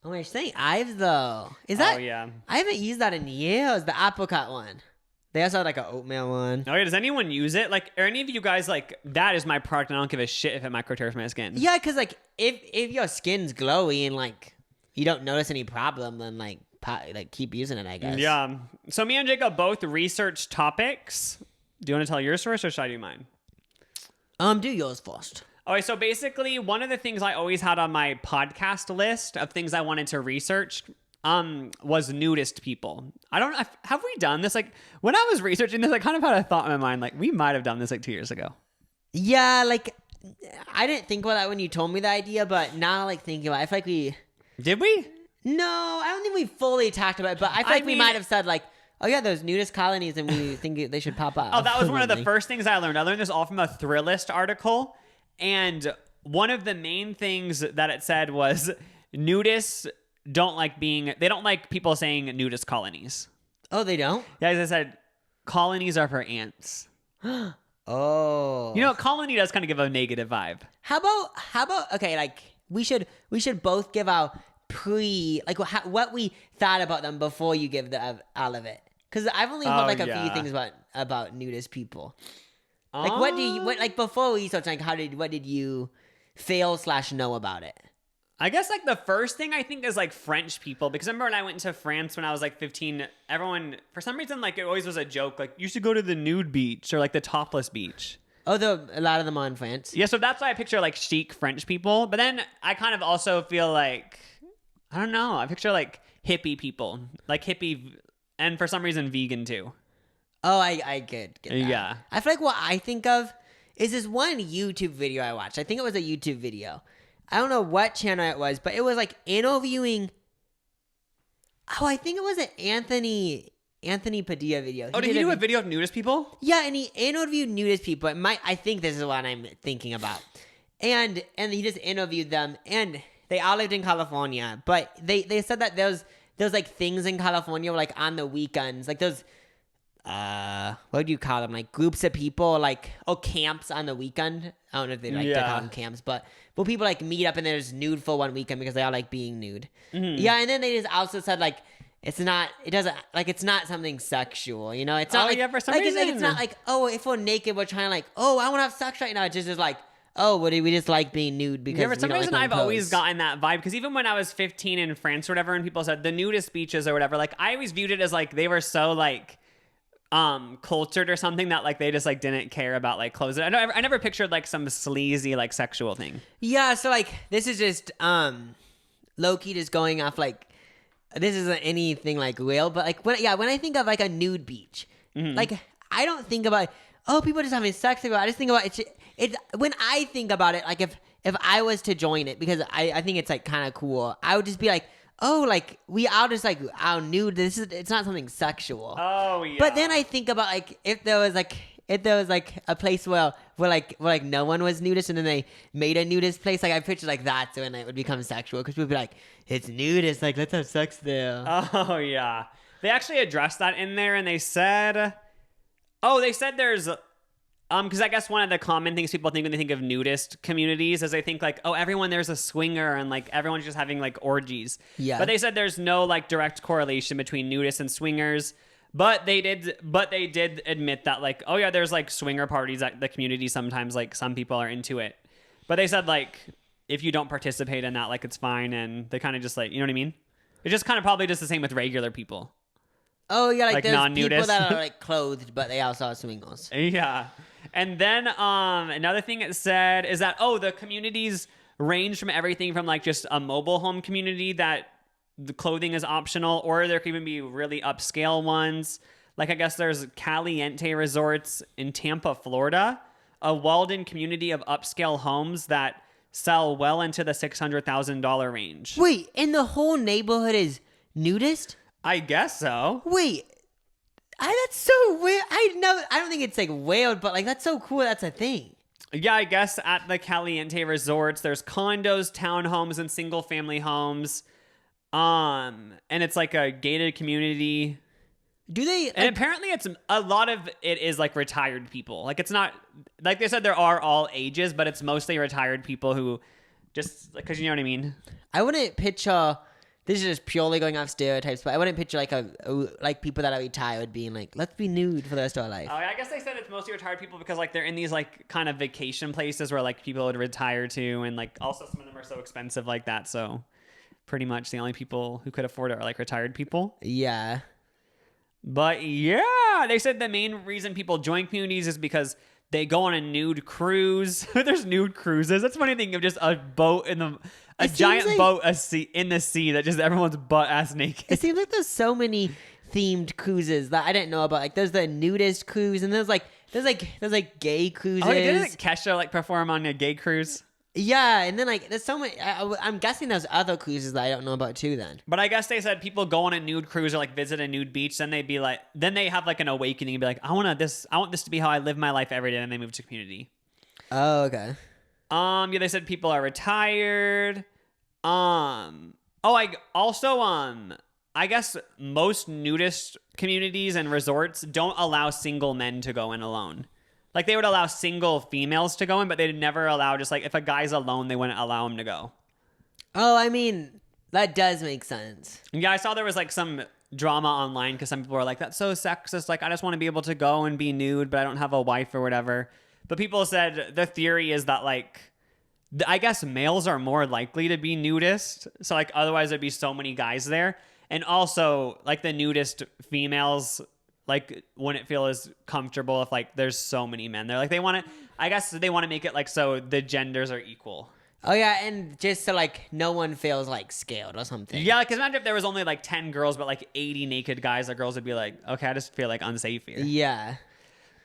Speaker 2: Oh wait, St. Ives though. Is that?
Speaker 1: Oh yeah.
Speaker 2: I haven't used that in years. The apricot one. They also had like an oatmeal one.
Speaker 1: Oh yeah, does anyone use it? Like, are any of you guys like, that is my product and I don't give a shit if it microtears my skin?
Speaker 2: Yeah, because like if your skin's glowy and like you don't notice any problem, then like keep using it, I guess.
Speaker 1: Yeah. So me and Jacob both researched topics. Do you want to tell yours first or should I do mine?
Speaker 2: Do yours first.
Speaker 1: Okay, so basically one of the things I always had on my podcast list of things I wanted to research was nudist people. I don't know, have we done this? Like, when I was researching this, I kind of had a thought in my mind, like, we might have done this like 2 years ago.
Speaker 2: Yeah, like, I didn't think about that when you told me the idea, but now, like, thinking about it, I feel like we...
Speaker 1: Did we?
Speaker 2: No, I don't think we fully talked about it, but I feel like we might have said, like, oh yeah, those nudist colonies, and we think they should pop up.
Speaker 1: Oh, that was one of the first things I learned. I learned this all from a Thrillist article, and one of the main things that it said was nudists they don't like people saying nudist colonies.
Speaker 2: Oh, they don't?
Speaker 1: Yeah, as I said, colonies are for ants.
Speaker 2: Oh.
Speaker 1: You know, colony does kind of give a negative vibe.
Speaker 2: How about okay, like we should both give our what we thought about them before you give all of it. Cuz I've only heard like a few things about nudist people. Like what before we start like what did you fail/know about it?
Speaker 1: I guess like the first thing I think is like French people, because I remember when I went to France when I was like 15, everyone, for some reason, like it always was a joke, like you should go to the nude beach or like the topless beach.
Speaker 2: Oh, a lot of them are in France.
Speaker 1: Yeah, so that's why I picture like chic French people. But then I kind of also feel like, I don't know, I picture like hippie people, like hippie, and for some reason vegan too.
Speaker 2: Oh, I get that.
Speaker 1: Yeah.
Speaker 2: I feel like what I think of is this one YouTube video I watched. I think it was a YouTube video. I don't know what channel it was, but it was like interviewing. Oh, I think it was an Anthony Padilla video.
Speaker 1: Did he do a video of nudist people?
Speaker 2: Yeah, and he interviewed nudist people. I think this is what I'm thinking about. And he just interviewed them, and they all lived in California. But they said that there's like things in California like on the weekends, like those what do you call them? Like groups of people, like camps on the weekend. I don't know if they like to call them camps, but people like meet up and there's nude for one weekend because they all like being nude. Mm-hmm. Yeah, and then they just also said like it's not something sexual, you know? It's not
Speaker 1: for some reason.
Speaker 2: It's not like, oh, if we're naked, we're trying to like, oh, I want to have sex right now. It's just like, oh, we just like being nude because
Speaker 1: for some reason I've always gotten that vibe, because even when I was 15 in France or whatever, and people said the nudist beaches or whatever, like I always viewed it as like they were so like cultured or something that like they just like didn't care about like clothes. I never pictured like some sleazy like sexual thing.
Speaker 2: Yeah, so like this is just low-key just going off like this isn't anything like real, but like when I think of like a nude beach, like I don't think about people just having sex. I just think about it when I think about it, like if I was to join it, because I think it's like kind of cool, I would just be like, oh, like we all just like our nude. It's not something sexual.
Speaker 1: Oh yeah.
Speaker 2: But then I think about like if there was like a place where no one was nudist, and then they made a nudist place, like I picture like that's when it would become sexual, because people would be like, it's nudist, like let's have sex there.
Speaker 1: Oh yeah. They actually addressed that in there, and they said there's because I guess one of the common things people think when they think of nudist communities is they think like, oh, everyone there's a swinger and like everyone's just having like orgies.
Speaker 2: Yeah.
Speaker 1: But they said there's no like direct correlation between nudists and swingers. But they did admit that like, oh yeah, there's like swinger parties at the community sometimes, like some people are into it. But they said like if you don't participate in that, like it's fine, and they kind of just like, you know what I mean? It's just kind of probably just the same with regular people.
Speaker 2: Oh yeah, like there's
Speaker 1: non-nudists.
Speaker 2: people that are like clothed, but they also are swingers.
Speaker 1: Yeah. And then another thing it said is that, the communities range from everything from like just a mobile home community that the clothing is optional, or there could even be really upscale ones. Like I guess there's Caliente Resorts in Tampa, Florida, a walled-in community of upscale homes that sell well into the $600,000 range.
Speaker 2: Wait, and the whole neighborhood is nudist?
Speaker 1: I guess so.
Speaker 2: Wait. That's so weird. I don't think it's like weird, but like that's so cool. That's a thing.
Speaker 1: Yeah, I guess at the Caliente resorts, there's condos, townhomes, and single family homes. And it's like a gated community.
Speaker 2: Do they?
Speaker 1: And apparently it's a lot of it is like retired people. Like it's not, like they said, there are all ages, but it's mostly retired people who just, because you know what I mean?
Speaker 2: I wouldn't picture, this is just purely going off stereotypes, but I wouldn't picture like people that are retired being like, let's be nude for the rest of our life.
Speaker 1: Oh, yeah, I guess they said it's mostly retired people because like they're in these like kind of vacation places where like people would retire to, and like also some of them are so expensive like that. So pretty much the only people who could afford it are like retired people.
Speaker 2: Yeah.
Speaker 1: But yeah, they said the main reason people join communities is because they go on a nude cruise. There's nude cruises. That's funny thing of just a boat in the giant boat in the sea that just everyone's butt ass naked.
Speaker 2: It seems like there's so many themed cruises that I didn't know about. Like there's the nudist cruise, and there's like gay cruises.
Speaker 1: Oh, didn't Kesha like perform on a gay cruise?
Speaker 2: Yeah, and then like there's so many. I'm guessing there's other cruises that I don't know about too. Then,
Speaker 1: but I guess they said people go on a nude cruise or like visit a nude beach. Then they'd be like, then they have like an awakening and be like, I want this to be how I live my life every day. And they move to community.
Speaker 2: Oh, okay.
Speaker 1: Yeah, they said people are retired. I guess most nudist communities and resorts don't allow single men to go in alone. Like, they would allow single females to go in, but they'd never allow just, like, if a guy's alone, they wouldn't allow him to go.
Speaker 2: Oh, I mean, that does make sense.
Speaker 1: Yeah, I saw there was, like, some drama online because some people were like, that's so sexist. Like, I just want to be able to go and be nude, but I don't have a wife or whatever. But people said the theory is that, like, I guess males are more likely to be nudist. So, like, otherwise there'd be so many guys there. And also, like, the nudist females, like, wouldn't feel as comfortable if, like, there's so many men there. Like, they want to make it, like, so the genders are equal.
Speaker 2: Oh, yeah, and just so, like, no one feels, like, scared or something.
Speaker 1: Yeah, because imagine if there was only, like, 10 girls, but, like, 80 naked guys. The girls would be like, okay, I just feel, like, unsafe here.
Speaker 2: Yeah.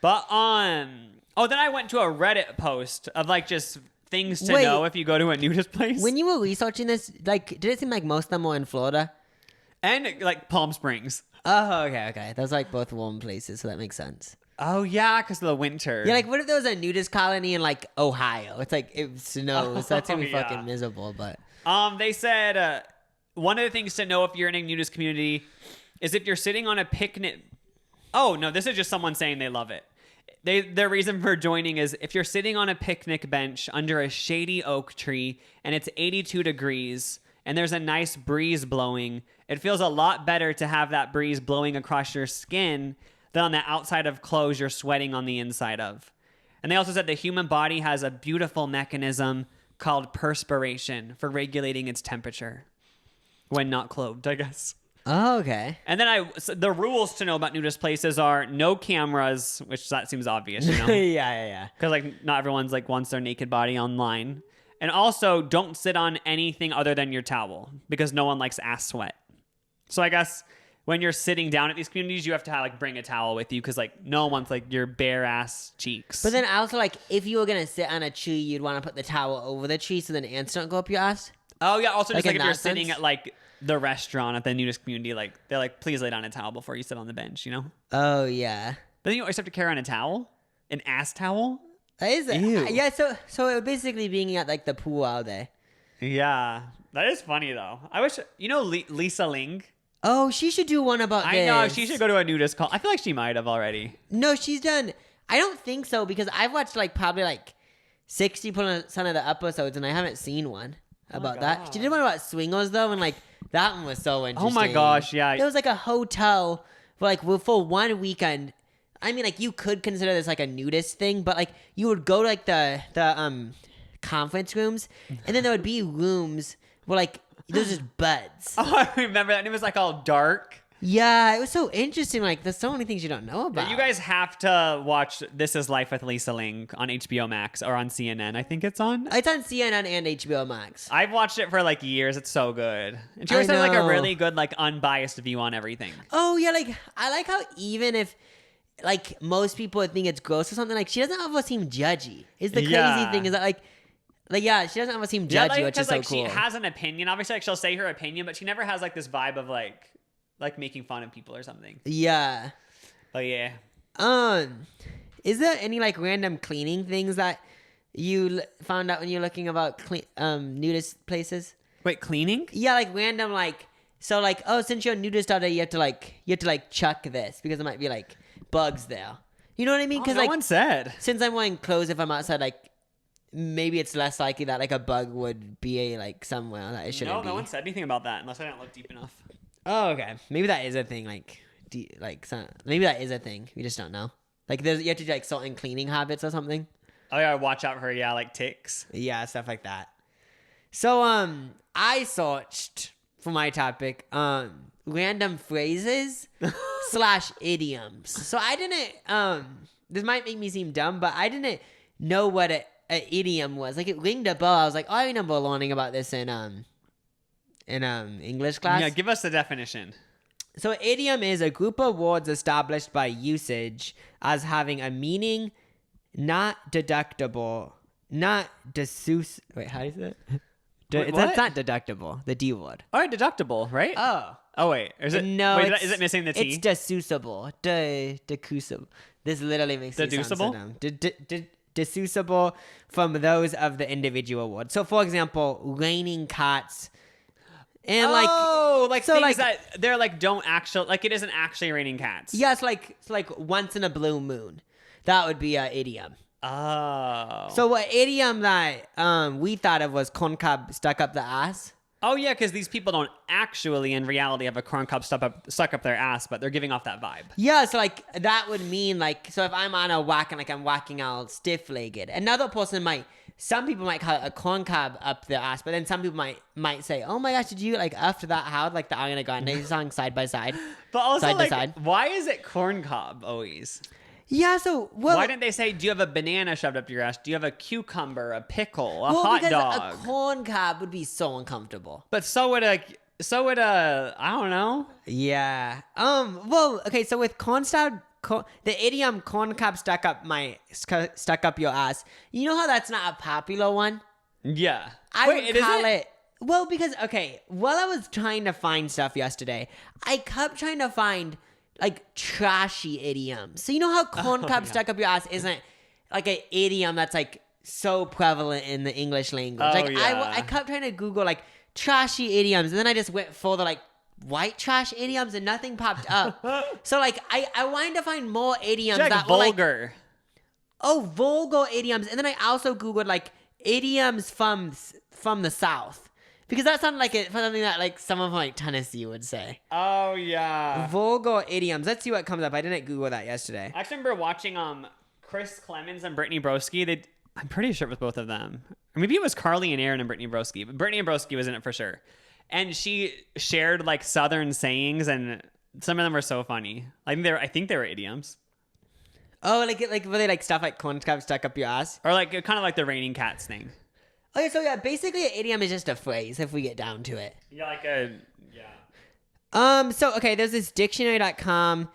Speaker 1: But, then I went to a Reddit post of, like, just things to know if you go to a nudist place.
Speaker 2: When you were researching this, like, did it seem like most of them were in Florida?
Speaker 1: And, like, Palm Springs.
Speaker 2: Oh, okay. Those are, like, both warm places, so that makes sense.
Speaker 1: Oh, yeah, because of the winter.
Speaker 2: Yeah, like, what if there was a nudist colony in, like, Ohio? It's like, it snows. That's gonna be fucking miserable, but...
Speaker 1: They said one of the things to know if you're in a nudist community is if you're sitting on a picnic... Oh, no, this is just someone saying they love it. Their reason for joining is if you're sitting on a picnic bench under a shady oak tree and it's 82 degrees and there's a nice breeze blowing, it feels a lot better to have that breeze blowing across your skin than on the outside of clothes you're sweating on the inside of. And they also said the human body has a beautiful mechanism called perspiration for regulating its temperature when not clothed, I guess.
Speaker 2: Oh, okay.
Speaker 1: And then the rules to know about nudist places are no cameras, which that seems obvious, you know?
Speaker 2: Yeah.
Speaker 1: Because, like, not everyone's, like, wants their naked body online. And also, don't sit on anything other than your towel, because no one likes ass sweat. So I guess when you're sitting down at these communities, you have to like bring a towel with you, because, like, no one wants, like, your bare ass cheeks.
Speaker 2: But then also, like, if you were going to sit on a tree, you'd want to put the towel over the tree so then ants don't go up your ass.
Speaker 1: Oh, yeah. Also, just, like, if you're
Speaker 2: sense?
Speaker 1: sitting at, like, the restaurant at the nudist community, like, they're like, please lay down a towel before you sit on the bench, you know?
Speaker 2: Oh, yeah.
Speaker 1: But then you always have to carry on a towel? An ass towel?
Speaker 2: Is it?
Speaker 1: Ew.
Speaker 2: Yeah, so it would basically being at, like, the pool all day.
Speaker 1: Yeah. That is funny, though. I wish, you know, Lisa Ling?
Speaker 2: Oh, she should do one about this.
Speaker 1: I know, she should go to a nudist call. I feel like she might have already.
Speaker 2: No, she's done. I don't think so, because I've watched, like, probably, like, 60% of the episodes, and I haven't seen one about that. She did one about swingers, though, and, like, that one was so interesting.
Speaker 1: Oh, my gosh, yeah.
Speaker 2: It was, like, a hotel for 1 weekend. I mean, like, you could consider this, like, a nudist thing, but, like, you would go to, like, the conference rooms, and then there would be rooms where, like, there's just buds.
Speaker 1: Oh, I remember that. And it was, like, all dark.
Speaker 2: Yeah, it was so interesting. Like, there's so many things you don't know about.
Speaker 1: You guys have to watch This Is Life with Lisa Ling on HBO Max or on CNN. I think it's on.
Speaker 2: It's on CNN and HBO Max.
Speaker 1: I've watched it for, like, years. It's so good. And she always has, like, a really good, like, unbiased view on everything.
Speaker 2: Oh, yeah. Like, I like how even if, like, most people would think it's gross or something, like, she doesn't ever seem judgy. Is the crazy thing is that, like, yeah, she doesn't ever seem judgy, which is so cool.
Speaker 1: She has an opinion. Obviously, like, she'll say her opinion, but she never has, like, this vibe of, like making fun of people or something.
Speaker 2: Yeah.
Speaker 1: But yeah.
Speaker 2: Is there any, like, random cleaning things that you found out when you're looking about nudist places?
Speaker 1: Wait, cleaning?
Speaker 2: Yeah, like random like. So like, oh, since you're a nudist out there, you have to like chuck this because there might be like bugs there. You know what I mean? Because
Speaker 1: no one said.
Speaker 2: Since I'm wearing clothes, if I'm outside, like maybe it's less likely that like a bug would be like somewhere that it shouldn't be.
Speaker 1: No one said anything about that unless I didn't look deep enough.
Speaker 2: Oh, okay. Maybe that is a thing. Maybe that is a thing. We just don't know. Like you have to do like certain cleaning habits or something.
Speaker 1: Oh yeah, watch out for like ticks.
Speaker 2: Yeah, stuff like that. So I searched for my topic random phrases / idioms. So I didn't this might make me seem dumb, but I didn't know what an idiom was. Like it ringed a bell. I was like, oh, I remember learning about this in English class.
Speaker 1: Yeah, give us the definition.
Speaker 2: So an idiom is a group of words established by usage as having a meaning not deductible, not desus. Wait, how do you say it? It's not deductible. The D word.
Speaker 1: All right, deductible, right? Oh wait, is it?
Speaker 2: No,
Speaker 1: wait, is it missing the T?
Speaker 2: It's deducible. Deducible. This literally makes it sound so dumb. Deducible from those of the individual words. So, for example, raining cats. And
Speaker 1: like things that they're like don't actually like it isn't actually raining cats.
Speaker 2: Yeah, it's like once in a blue moon. That would be an idiom.
Speaker 1: Oh.
Speaker 2: So what idiom that we thought of was corn cob stuck up the ass.
Speaker 1: Oh yeah, because these people don't actually in reality have a corn cob stuck up their ass, but they're giving off that vibe.
Speaker 2: Yeah, so like that would mean like so if I'm on a whack and like I'm whacking out stiff-legged, another person some people might call it a corn cob up their ass, but then some people might say, "Oh my gosh, did you like after that how like the Ariana Grande song Side by Side?"
Speaker 1: But also
Speaker 2: side
Speaker 1: like,
Speaker 2: to side.
Speaker 1: Why is it corn cob always?
Speaker 2: Yeah, so
Speaker 1: why didn't they say, "Do you have a banana shoved up your ass? Do you have a cucumber, a pickle, a hot dog?"
Speaker 2: A corn cob would be so uncomfortable.
Speaker 1: But so would a I don't know.
Speaker 2: Yeah. Well, okay. So with the idiom "corn cob stuck up your ass." You know how that's not a popular one?
Speaker 1: Yeah.
Speaker 2: I would call it. Well, because while I was trying to find stuff yesterday, I kept trying to find like trashy idioms. So you know how corn cob stuck up your ass isn't like an idiom that's like so prevalent in the English language. I kept trying to Google like trashy idioms, and then I just went for the like white trash idioms, and nothing popped up. So like I wanted to find more idioms that
Speaker 1: vulgar.
Speaker 2: Were like, vulgar idioms, and then I also Googled like idioms from the South. Because that sounded like something that like someone from like Tennessee would say.
Speaker 1: Oh yeah.
Speaker 2: Vulgar idioms. Let's see what comes up. I didn't Google that yesterday.
Speaker 1: I actually remember watching Chris Clemens and Brittany Broski. I'm pretty sure it was both of them. Or maybe it was Carly and Aaron and Brittany Broski. But Brittany and Broski was in it for sure. And she shared like Southern sayings, and some of them were so funny. I think they were idioms.
Speaker 2: Oh, like were they like stuff like corn cob stuck up your ass?
Speaker 1: Or like kind of like the raining cats thing.
Speaker 2: Okay, so yeah, basically an idiom is just a phrase if we get down to it.
Speaker 1: Yeah,
Speaker 2: So there's this dictionary.com,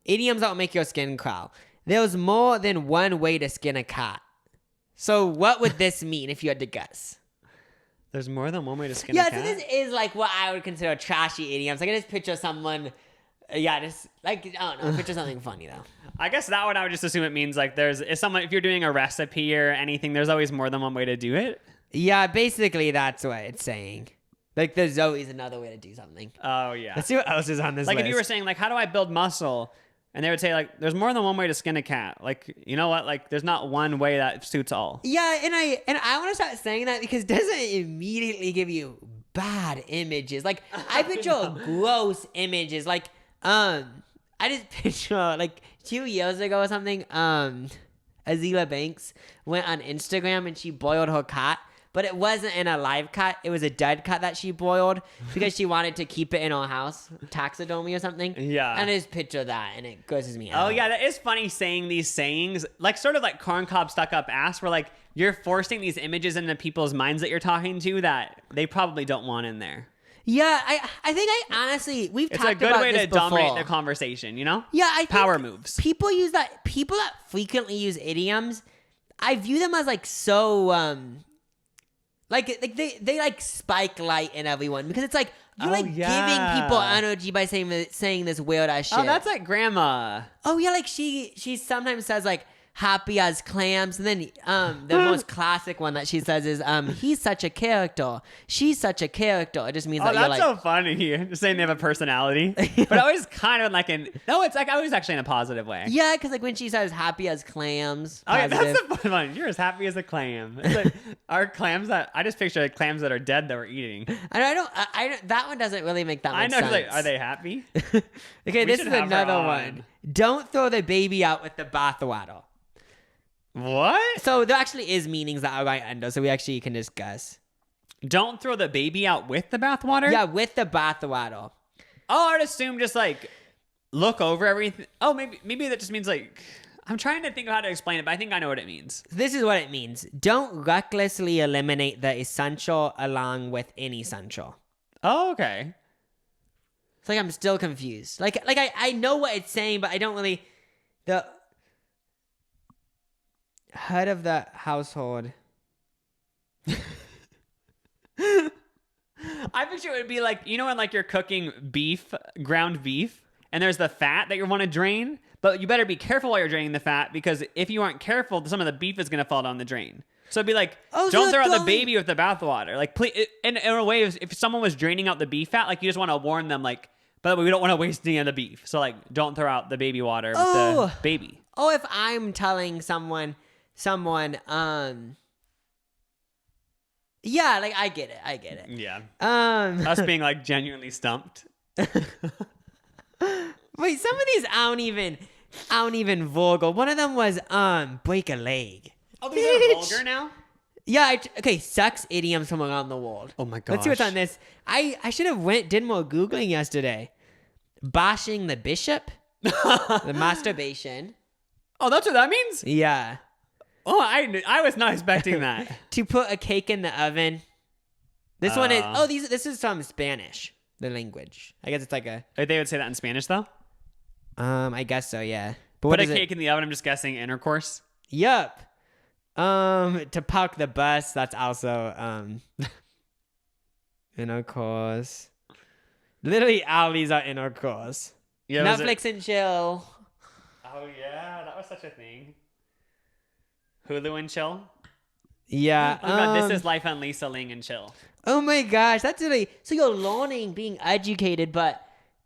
Speaker 2: idioms that will make your skin crawl. There's more than one way to skin a cat. So what would this mean if you had to guess?
Speaker 1: There's more than one way to skin a cat?
Speaker 2: Yeah, so this is like what I would consider trashy idioms. Like I just picture someone, just like, I don't know, picture something funny though.
Speaker 1: I guess that one I would just assume it means like if you're doing a recipe or anything, there's always more than one way to do it.
Speaker 2: Yeah, basically that's what it's saying. Like there's always another way to do something.
Speaker 1: Oh yeah.
Speaker 2: Let's see what else is on this list.
Speaker 1: Like if you were saying like, how do I build muscle? And they would say like, there's more than one way to skin a cat. Like, you know what? Like there's not one way that suits all.
Speaker 2: Yeah, and I want to start saying that because doesn't it immediately give you bad images? Like I picture gross images. Like I just picture like 2 years ago or something, Azila Banks went on Instagram and she boiled her cat. But it wasn't in a live cat. It was a dead cat that she boiled because she wanted to keep it in her house, taxidermy or something.
Speaker 1: Yeah.
Speaker 2: And I just picture that, and it grosses me out.
Speaker 1: Oh, yeah, that is funny saying these sayings. Like, sort of like corn cob stuck up ass, where, like, you're forcing these images into people's minds that you're talking to that they probably don't want in there.
Speaker 2: Yeah, I think honestly, we've talked about this before.
Speaker 1: It's a good way to dominate the conversation, you know?
Speaker 2: Yeah, I think
Speaker 1: power moves.
Speaker 2: People use that. People that frequently use idioms, I view them as, like, so... Like they like spike light in everyone because it's like you're giving people energy by saying this weird ass shit.
Speaker 1: Oh, that's like grandma.
Speaker 2: Oh yeah, like she sometimes says like, happy as clams. And then the most classic one that she says is, he's such a character. She's such a character. It just means that you're like...
Speaker 1: Oh, that's so funny. Just saying they have a personality. But always kind of like it's like always actually in a positive way.
Speaker 2: Yeah, because like when she says happy as clams.
Speaker 1: Okay, that's the fun one. You're as happy as a clam. It's like, our clams that... I just picture like clams that are dead that we're eating.
Speaker 2: I don't that one doesn't really make that much sense.
Speaker 1: Like, are they happy?
Speaker 2: Okay, this is another one. Don't throw the baby out with the bathwater.
Speaker 1: What?
Speaker 2: So there actually is meanings that are right under, so we actually can discuss.
Speaker 1: Don't throw the baby out with the bathwater?
Speaker 2: Yeah, with the bathwater.
Speaker 1: Oh, I'd assume just like look over everything. Oh, maybe that just means like... I'm trying to think of how to explain it, but I think I know what it means.
Speaker 2: This is what it means. Don't recklessly eliminate the essential along with inessential.
Speaker 1: Oh, okay.
Speaker 2: It's like I'm still confused. Like I know what it's saying, but I don't really... The head of the household.
Speaker 1: I picture it would be like, you know when like you're cooking beef, ground beef, and there's the fat that you want to drain? But you better be careful while you're draining the fat, because if you aren't careful, some of the beef is going to fall down the drain. So it'd be like, don't throw out the baby with the bathwater. Like, please, in a way, if someone was draining out the beef fat, like you just want to warn them, like, by the way, we don't want to waste any of the beef. So like, don't throw out the baby water with the baby.
Speaker 2: Oh, if I'm telling someone, yeah, like I get it.
Speaker 1: Yeah. Us being like genuinely stumped.
Speaker 2: Wait, some of these I don't even vulgar. One of them was break a leg.
Speaker 1: Oh, these are vulgar now?
Speaker 2: Yeah, okay, sex idioms from around the world.
Speaker 1: Oh my gosh.
Speaker 2: Let's see what's on this. I should have did more Googling yesterday. Bashing the bishop. The masturbation.
Speaker 1: Oh, that's what that means?
Speaker 2: Yeah.
Speaker 1: Oh, I was not expecting that.
Speaker 2: To put a cake in the oven. This one is this is from Spanish, the language. I guess it's like a...
Speaker 1: They would say that in Spanish though?
Speaker 2: I guess so, yeah. But
Speaker 1: put a cake in the oven, I'm just guessing intercourse.
Speaker 2: Yup. To park the bus, that's also intercourse. Literally all these are intercourse. Yeah, Netflix and chill.
Speaker 1: Oh yeah, that was such a thing. Hulu and chill.
Speaker 2: Yeah.
Speaker 1: Oh god, This Is Life on Lisa Ling and chill.
Speaker 2: Oh my gosh, that's really... So you're learning, being educated, but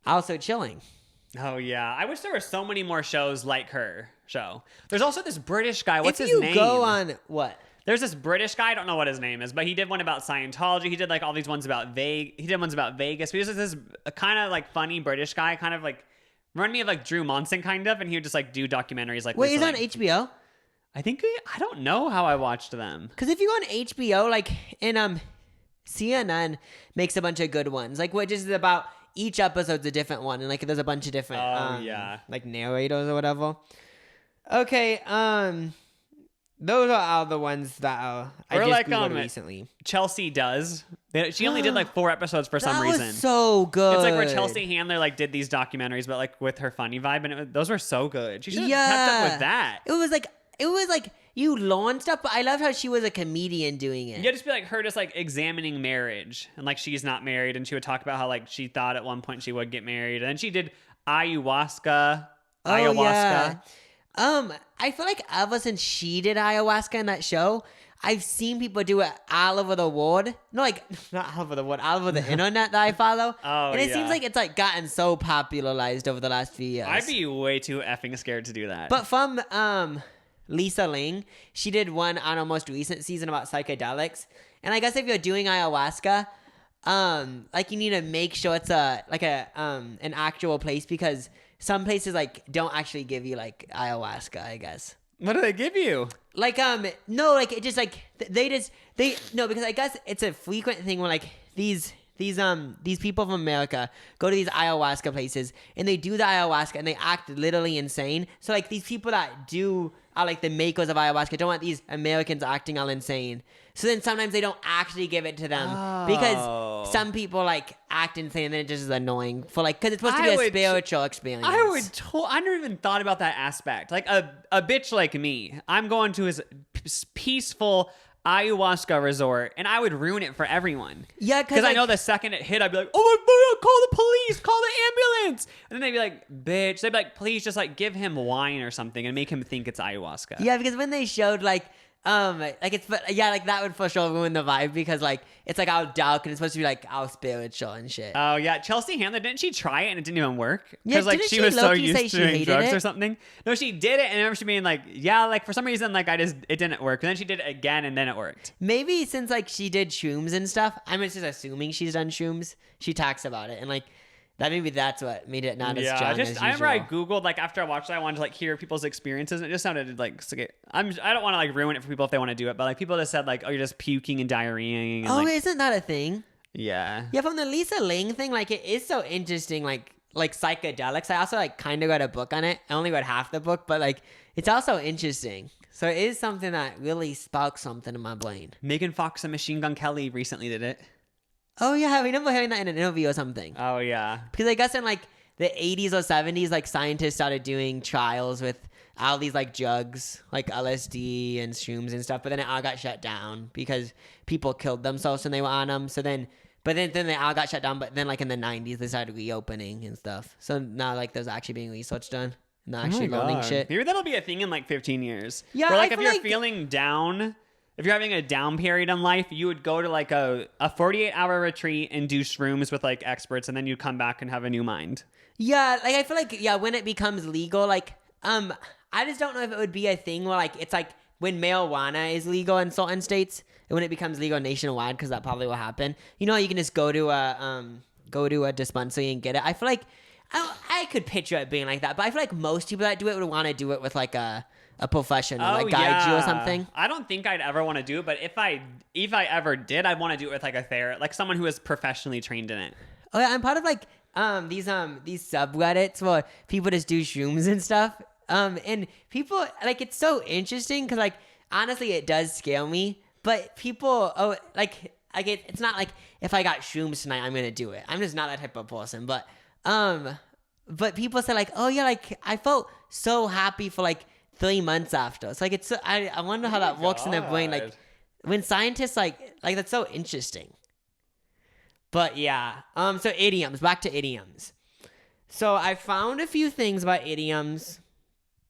Speaker 2: also chilling.
Speaker 1: Oh yeah, I wish there were so many more shows like her show. There's also this British guy. What's his name?
Speaker 2: If you go on what?
Speaker 1: There's this British guy. I don't know what his name is, but he did one about Scientology. He did like all these ones about He did ones about Vegas. He was just this kind of like funny British guy, kind of like reminded me of like Drew Monson, kind of, and he would just like do documentaries like.
Speaker 2: Wait, he's on HBO.
Speaker 1: I think I don't know how I watched them.
Speaker 2: Because if you go on HBO, like in CNN makes a bunch of good ones, like which is about. Each episode's a different one, and like there's a bunch of different like narrators or whatever. Okay, those are all the ones that I just like Googled recently.
Speaker 1: Chelsea Does. She only did like 4 episodes for some reason.
Speaker 2: That was so good.
Speaker 1: It's like where Chelsea Handler like did these documentaries, but like with her funny vibe, and those were so good. She should have kept up with that.
Speaker 2: It was like you learn stuff, but I loved how she was a comedian doing it.
Speaker 1: Yeah, just be like her just like examining marriage, and like she's not married, and she would talk about how like she thought at one point she would get married, and then she did ayahuasca.
Speaker 2: Yeah. I feel like ever since she did ayahuasca in that show, I've seen people do it all over the world. No, like not all over the world, all over the internet that I follow. And it seems like it's like gotten so popularized over the last few years.
Speaker 1: I'd be way too effing scared to do that.
Speaker 2: But from Lisa Ling, she did one on a most recent season about psychedelics, and I guess if you're doing ayahuasca, like you need to make sure it's an actual place, because some places like don't actually give you like ayahuasca, I guess.
Speaker 1: What do they give you?
Speaker 2: Like no, like it just like no, because I guess it's a frequent thing where like these people from America go to these ayahuasca places and they do the ayahuasca and they act literally insane. So like these people that are like the makers of ayahuasca don't want these Americans acting all insane. So then sometimes they don't actually give it to them because some people like act insane and then it just is annoying for like, because it's supposed to be a spiritual experience.
Speaker 1: I never even thought about that aspect. Like a bitch like me, I'm going to his peaceful ayahuasca resort, and I would ruin it for everyone.
Speaker 2: Yeah,
Speaker 1: because I know the second it hit, I'd be like, oh my god, call the police, call the ambulance. And then they'd be like, bitch. They'd be like, please just like give him wine or something and make him think it's ayahuasca.
Speaker 2: Yeah, because when they showed like it's like that would for sure ruin the vibe because like it's like all dark and it's supposed to be like all spiritual and shit.
Speaker 1: Oh yeah, Chelsea Handler, didn't she try it and it didn't even work?
Speaker 2: Yeah,
Speaker 1: Because like
Speaker 2: didn't
Speaker 1: she
Speaker 2: she
Speaker 1: was so
Speaker 2: low-key
Speaker 1: used
Speaker 2: say
Speaker 1: to
Speaker 2: she
Speaker 1: doing
Speaker 2: hated
Speaker 1: drugs
Speaker 2: it?
Speaker 1: or something. No, she did it and I remember she being like, yeah, like for some reason like it didn't work. And then she did it again and then it worked.
Speaker 2: Maybe since like she did shrooms and stuff, I'm just assuming she's done shrooms. She talks about it and like that maybe that's what made it not as strong as usual.
Speaker 1: I remember I googled like after I watched it, I wanted to like hear people's experiences and it just sounded like I don't want to like ruin it for people if they want to do it, but like people just said like, oh, you're just puking and diarrheaing. And,
Speaker 2: oh,
Speaker 1: like,
Speaker 2: isn't that a thing?
Speaker 1: Yeah.
Speaker 2: Yeah, from the Lisa Ling thing, like it is so interesting, like psychedelics. I also like kind of read a book on it. I only read half the book, but like it's also interesting. So it is something that really sparks something in my brain.
Speaker 1: Megan Fox and Machine Gun Kelly recently did it.
Speaker 2: Oh yeah, I remember hearing that in an interview or something.
Speaker 1: Oh yeah.
Speaker 2: Because I guess in like the 80s or 70s, like scientists started doing trials with all these like drugs, like LSD and shrooms and stuff. But then it all got shut down because people killed themselves when they were on them. So then, but then they all got shut down. But then like in the 90s, they started reopening and stuff. So now like there's actually being research done. Not actually learning shit.
Speaker 1: Maybe that'll be a thing in like 15 years.
Speaker 2: Yeah,
Speaker 1: where, like if you're feeling down, if you're having a down period in life, you would go to like a 48-hour retreat and do shrooms with like experts, and then you come back and have a new mind.
Speaker 2: Yeah, like I feel like when it becomes legal, like I just don't know if it would be a thing where like it's like when marijuana is legal in certain states, and when it becomes legal nationwide, because that probably will happen. You know, you can just go to a dispensary and get it. I feel like I could picture it being like that, but I feel like most people that do it would want to do it with like a professional, like guide you or something.
Speaker 1: I don't think I'd ever want to do it, but if I ever did, I'd want to do it with like a therapist, like someone who is professionally trained in it.
Speaker 2: Oh yeah, I'm part of like these subreddits where people just do shrooms and stuff. And people like it's so interesting because like honestly it does scare me, but people it's not like if I got shrooms tonight I'm gonna do it. I'm just not that type of person. But people say like, oh yeah, like I felt so happy for like 3 months after. It's like I wonder how that works in their brain. Like when scientists like that's so interesting. But yeah, so idioms. Back to idioms. So I found a few things about idioms.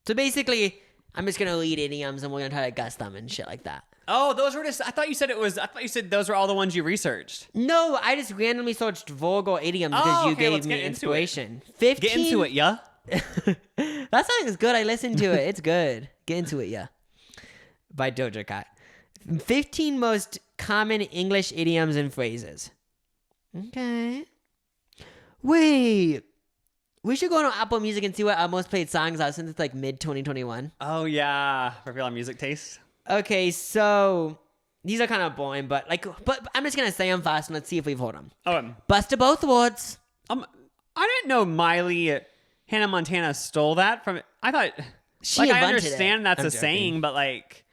Speaker 2: So basically, I'm just gonna read idioms and we're gonna try to guess them and shit like that.
Speaker 1: Oh, those were just. I thought you said those were all the ones you resourced.
Speaker 2: No, I just randomly searched vulgar idioms because you gave me inspiration. 15.
Speaker 1: Get into it, yeah.
Speaker 2: That song is good. I listened to it. It's good. Get into it, yeah. By Doja Cat. 15 most common English idioms and phrases. Okay. Wait. We should go on Apple Music and see what our most played songs are since it's like mid-2021.
Speaker 1: Oh, yeah. Reveal our music taste.
Speaker 2: Okay, so these are kind of boring, but I'm just going to say them fast and let's see if we've heard them. Busta both words.
Speaker 1: I didn't know Miley Hannah Montana stole that from. I thought
Speaker 2: she
Speaker 1: I understand that's a saying, but like,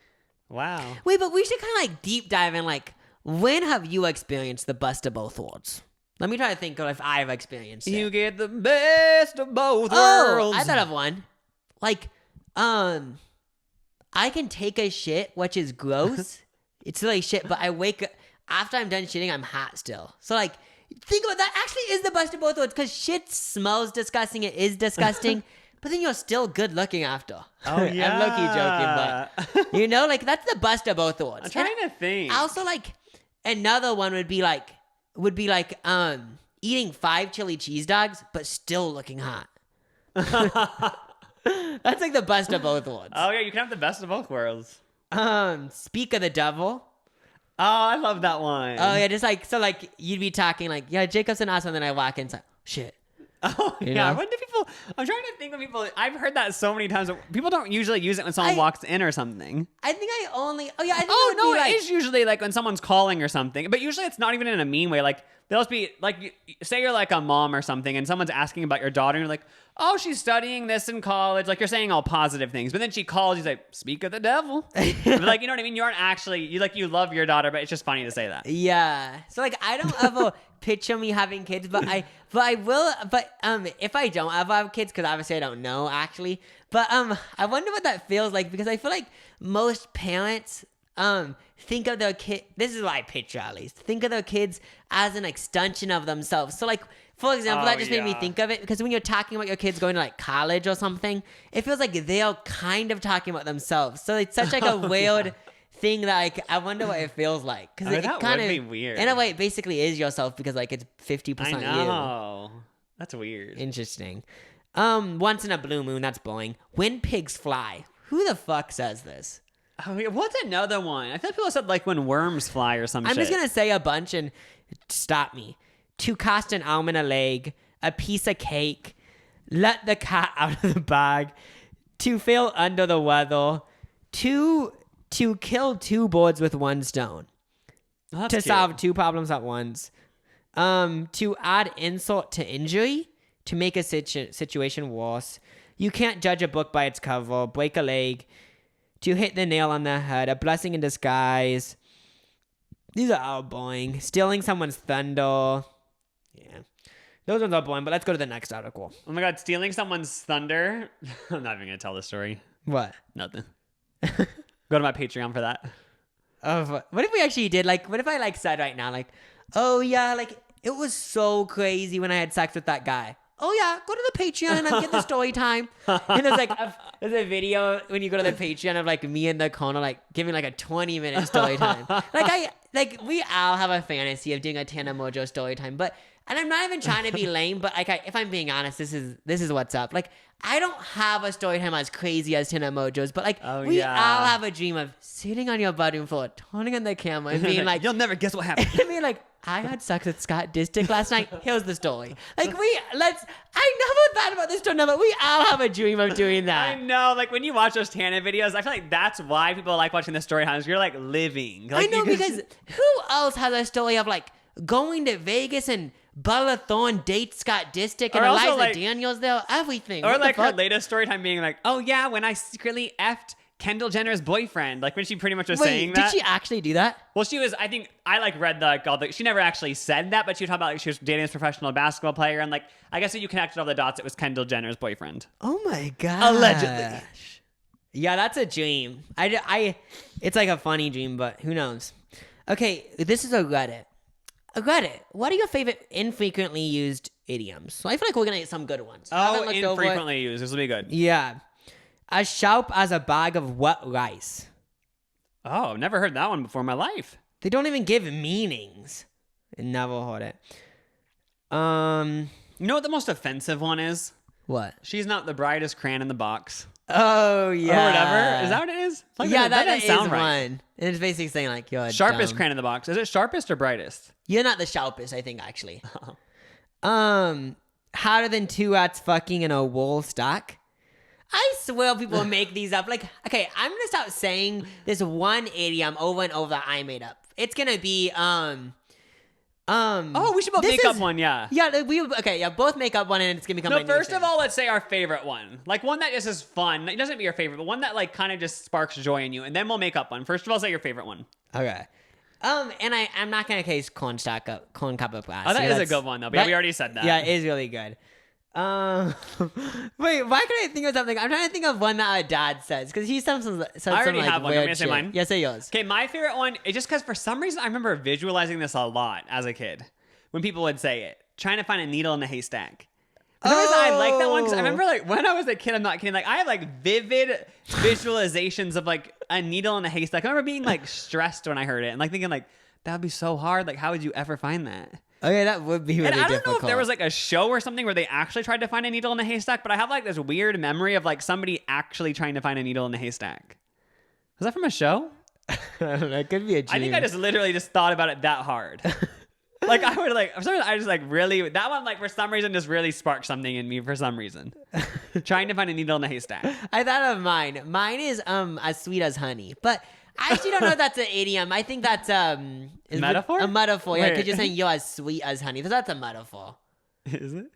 Speaker 1: wow.
Speaker 2: Wait, but we should kind of like deep dive in. Like, when have you experienced the Busta both words? Let me try to think of if I've experienced it.
Speaker 1: You get the best of both worlds.
Speaker 2: Oh, I thought of one. Like, I can take a shit, which is gross. It's like shit, but I wake up after I'm done shitting. I'm hot still. So like. Think about that. Actually, is the Busta both words because shit smells disgusting. It is disgusting, but then you're still good looking after.
Speaker 1: Oh yeah,
Speaker 2: I'm low-key joking, but you know, like that's the Busta both words.
Speaker 1: I'm trying to think.
Speaker 2: Also, like another one would be like eating 5 chili cheese dogs but still looking hot. That's like the Busta both words.
Speaker 1: Oh yeah, you can have the best of both worlds.
Speaker 2: Speak of the devil.
Speaker 1: Oh, I love that one.
Speaker 2: Oh yeah, just like so, like you'd be talking like, yeah, Jacob's an ass, and then I walk inside. Shit.
Speaker 1: Oh yeah. When do people? I'm trying to think of people. I've heard that so many times. People don't usually use it when someone walks in or something.
Speaker 2: I think I only. Oh yeah. I think
Speaker 1: it is usually like when someone's calling or something. But usually it's not even in a mean way. Like they'll just be like, say you're like a mom or something, and someone's asking about your daughter, and you're like, oh, she's studying this in college. Like you're saying all positive things, but then she calls. She's like, speak of the devil. But like, you know what I mean? You aren't actually you love your daughter, but it's just funny to say that.
Speaker 2: Yeah. So like, I don't ever picture me having kids, but I will. But if I don't ever have kids, because obviously I don't know actually. But I wonder what that feels like because I feel like most parents think of their kid. This is what I picture at least. Think of their kids as an extension of themselves. So like, for example, that just made me think of it because when you're talking about your kids going to like college or something, it feels like they're kind of talking about themselves. So it's such like a weird thing that like, I wonder what it feels like. Because it kind of be weird. In a way, it basically is yourself because like it's 50%
Speaker 1: I know. You. That's weird.
Speaker 2: Interesting. Once in a blue moon, that's boring. When pigs fly. Who the fuck says this?
Speaker 1: Oh, what's another one? I feel like people said like when worms fly or some shit.
Speaker 2: I'm just going to say a bunch and stop me. To cast an arm and a leg, a piece of cake, let the cat out of the bag, to fail under the weather, to kill 2 birds with 1 stone, to solve 2 problems at once, to add insult to injury, to make a situation worse. You can't judge a book by its cover, break a leg, to hit the nail on the head, a blessing in disguise. These are all boring. Stealing someone's thunder. Yeah. Those ones are boring, but let's go to the next article.
Speaker 1: Oh my God, stealing someone's thunder? I'm not even going to tell the story.
Speaker 2: What?
Speaker 1: Nothing. Go to my Patreon for that.
Speaker 2: What if we actually did, like, what if I, like, said right now, like, oh, yeah, like, it was so crazy when I had sex with that guy. Oh, yeah, go to the Patreon and get the story time. And there's, like, there's a video when you go to the Patreon of, like, me and the corner, like, giving, like, a 20-minute story time. Like, we all have a fantasy of doing a Tana Mojo story time, but, and I'm not even trying to be lame, but, like, if I'm being honest, this is what's up. Like, I don't have a story time as crazy as Tana Mojo's, but, like, all have a dream of sitting on your bedroom floor, turning on the camera and being like,
Speaker 1: you'll never guess what happened.
Speaker 2: And being like, I had sex with Scott Disick last night. Here's the story. Like, I never thought about this till now, but we all have a dream of doing that.
Speaker 1: I know. Like, when you watch those Tana videos, I feel like that's why people like watching the story times. You're, like, living. Like,
Speaker 2: I know, because who else has a story of, like, going to Vegas and Bella Thorne dates Scott Disick and Eliza like, Daniels there? Everything.
Speaker 1: Or, like, her latest story time being like, oh, yeah, when I secretly effed Kendall Jenner's boyfriend, like when she pretty much was saying that.
Speaker 2: Did she actually do that?
Speaker 1: Well, she was, I think, I like read the, she never actually said that, but she was talking about like she was dating this professional basketball player, and like, I guess if you connected all the dots, it was Kendall Jenner's boyfriend.
Speaker 2: Oh my God.
Speaker 1: Allegedly.
Speaker 2: Yeah, that's a dream. It's like a funny dream, but who knows? Okay, this is a Reddit. What are your favorite infrequently used idioms? So I feel like we're going to get some good ones.
Speaker 1: Oh, infrequently used. This will be good.
Speaker 2: Yeah. As sharp as a bag of wet rice.
Speaker 1: Oh, I've never heard that one before in my life.
Speaker 2: They don't even give meanings. I never heard it.
Speaker 1: You know what the most offensive one is?
Speaker 2: What?
Speaker 1: She's not the brightest crayon in the box.
Speaker 2: Oh, yeah.
Speaker 1: Or whatever. Is that what it is?
Speaker 2: Like yeah, that doesn't sound right. One. It's basically saying like, you're
Speaker 1: sharpest
Speaker 2: dumb.
Speaker 1: crayon in the box. Is it sharpest or brightest?
Speaker 2: You're not the sharpest, I think, actually. Hotter than 2 rats fucking in a wool stock. I swear people make these up. Like, okay, I'm going to stop saying this one idiom over and over that I made up. It's going to be,
Speaker 1: oh, we should both make up one, yeah.
Speaker 2: Yeah, both make up one and it's going to become
Speaker 1: No, first of all, let's say our favorite one. Like, one that just is fun. It doesn't be your favorite, but one that, like, kind of just sparks joy in you. And then we'll make up one. First of all, say your favorite one.
Speaker 2: Okay. And I'm not going to case corn cup of glass.
Speaker 1: Oh, that is a good one, though. But we already said that.
Speaker 2: Yeah, it is really good. Wait, why can I think of something? I'm trying to think of one that our dad says because he sometimes says
Speaker 1: I already
Speaker 2: some, like,
Speaker 1: have one. You want me to say mine?
Speaker 2: Yeah, say yours.
Speaker 1: Okay, my favorite one is just because for some reason I remember visualizing this a lot as a kid when people would say it, trying to find a needle in a haystack. For some reason I like that one because I remember like when I was a kid, I'm not kidding, like I have like vivid visualizations of like a needle in a haystack. I remember being like stressed when I heard it and like thinking like that would be so hard. Like how would you ever find that?
Speaker 2: Okay, that would be really difficult.
Speaker 1: And I don't know if there was like a show or something where they actually tried to find a needle in a haystack, but I have like this weird memory of like somebody actually trying to find a needle in a haystack. Was that from a show?
Speaker 2: That could be a dream.
Speaker 1: I think I just literally just thought about it that hard. Like I would like, for some reason, I just like really, that one like for some reason just really sparked something in me for some reason. Trying to find a needle in a haystack.
Speaker 2: I thought of mine. Mine is as sweet as honey, but I actually don't know if that's an idiom. I think that's
Speaker 1: metaphor?
Speaker 2: A metaphor. Yeah, because you're saying you're as sweet as honey. That's a metaphor.
Speaker 1: Is it?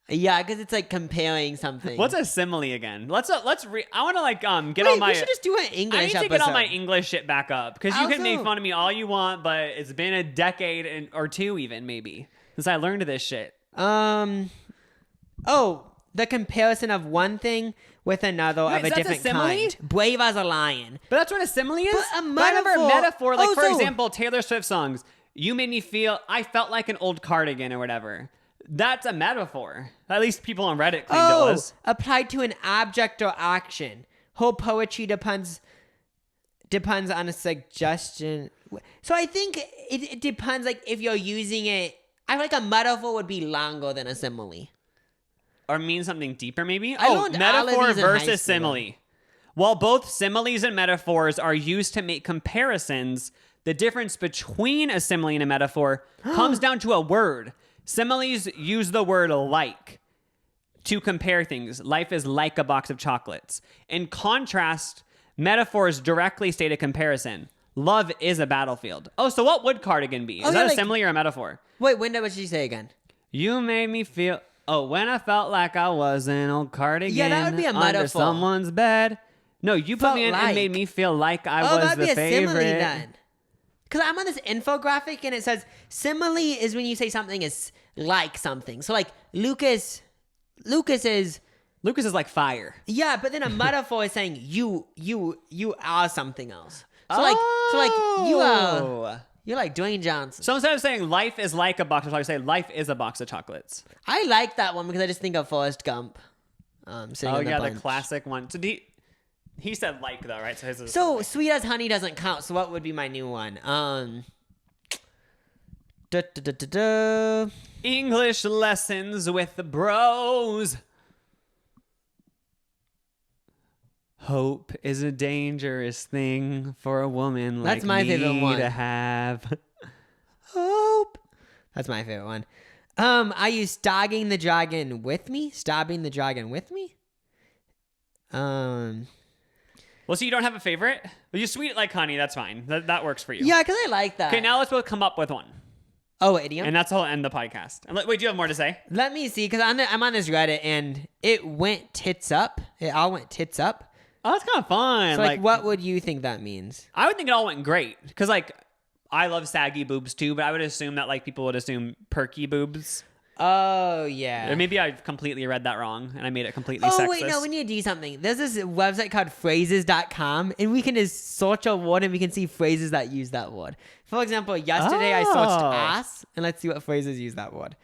Speaker 2: Yeah, because it's like comparing something.
Speaker 1: What's a simile again? I want to like get
Speaker 2: Wait,
Speaker 1: all my.
Speaker 2: We should just do an English
Speaker 1: I need to
Speaker 2: episode.
Speaker 1: get all my English shit back up because you can make fun of me all you want, but it's been a decade or two even maybe since I learned this shit.
Speaker 2: Oh, the comparison of one thing with another of a different kind. Brave as a lion.
Speaker 1: But that's what a simile is?
Speaker 2: But a metaphor.
Speaker 1: Like, for example, Taylor Swift songs. You made me feel, I felt like an old cardigan or whatever. That's a metaphor. At least people on Reddit claimed it was.
Speaker 2: Applied to an object or action. Whole poetry depends on a suggestion. So I think it depends, like, if you're using it. I feel like a metaphor would be longer than a simile.
Speaker 1: Or mean something deeper, maybe?
Speaker 2: Metaphor
Speaker 1: versus simile. While both similes and metaphors are used to make comparisons, the difference between a simile and a metaphor comes down to a word. Similes use the word like to compare things. Life is like a box of chocolates. In contrast, metaphors directly state a comparison. Love is a battlefield. Oh, so what would cardigan be? Is that a simile or a metaphor?
Speaker 2: Wait, what did she say again?
Speaker 1: You made me feel... Oh, when I felt like I was an old cardigan.
Speaker 2: Yeah, that would be a metaphor.
Speaker 1: Under someone's bed. No, you put me in and made me feel like I was the favorite. Oh, that'd be a simile then.
Speaker 2: Because I'm on this infographic and it says simile is when you say something is like something. So like Lucas is
Speaker 1: like fire.
Speaker 2: Yeah, but then a metaphor is saying you are something else. So you're like Dwayne Johnson.
Speaker 1: So instead of saying life is like a box of chocolates, I say life is a box of chocolates.
Speaker 2: I like that one because I just think of Forrest Gump.
Speaker 1: The classic one. So he said like though, right? So his is
Speaker 2: sweet as honey doesn't count. So what would be my new one?
Speaker 1: English lessons with the bros. Hope is a dangerous thing for a woman like
Speaker 2: That's my favorite one
Speaker 1: to have.
Speaker 2: Hope. That's my favorite one. I use stabbing the dragon with me.
Speaker 1: Well, so you don't have a favorite? Well, you sweet like honey. That's fine. That works for you.
Speaker 2: Yeah, because I like that.
Speaker 1: Okay, now let's both come up with one.
Speaker 2: Oh, idiom?
Speaker 1: And that's how I'll end the podcast. Wait, do you have more to say?
Speaker 2: Let me see, because I'm on this Reddit, and it went tits up. It all went tits up.
Speaker 1: Oh, that's kind of fun.
Speaker 2: So, like, what would you think that means?
Speaker 1: I would think it all went great. Because, like, I love saggy boobs, too, but I would assume that, like, people would assume perky boobs.
Speaker 2: Oh, yeah.
Speaker 1: Or maybe I completely read that wrong, and I made it completely sexist.
Speaker 2: Oh, wait, no, we need to do something. There's this website called phrases.com, and we can just search a word, and we can see phrases that use that word. For example, yesterday I searched ass, and let's see what phrases use that word.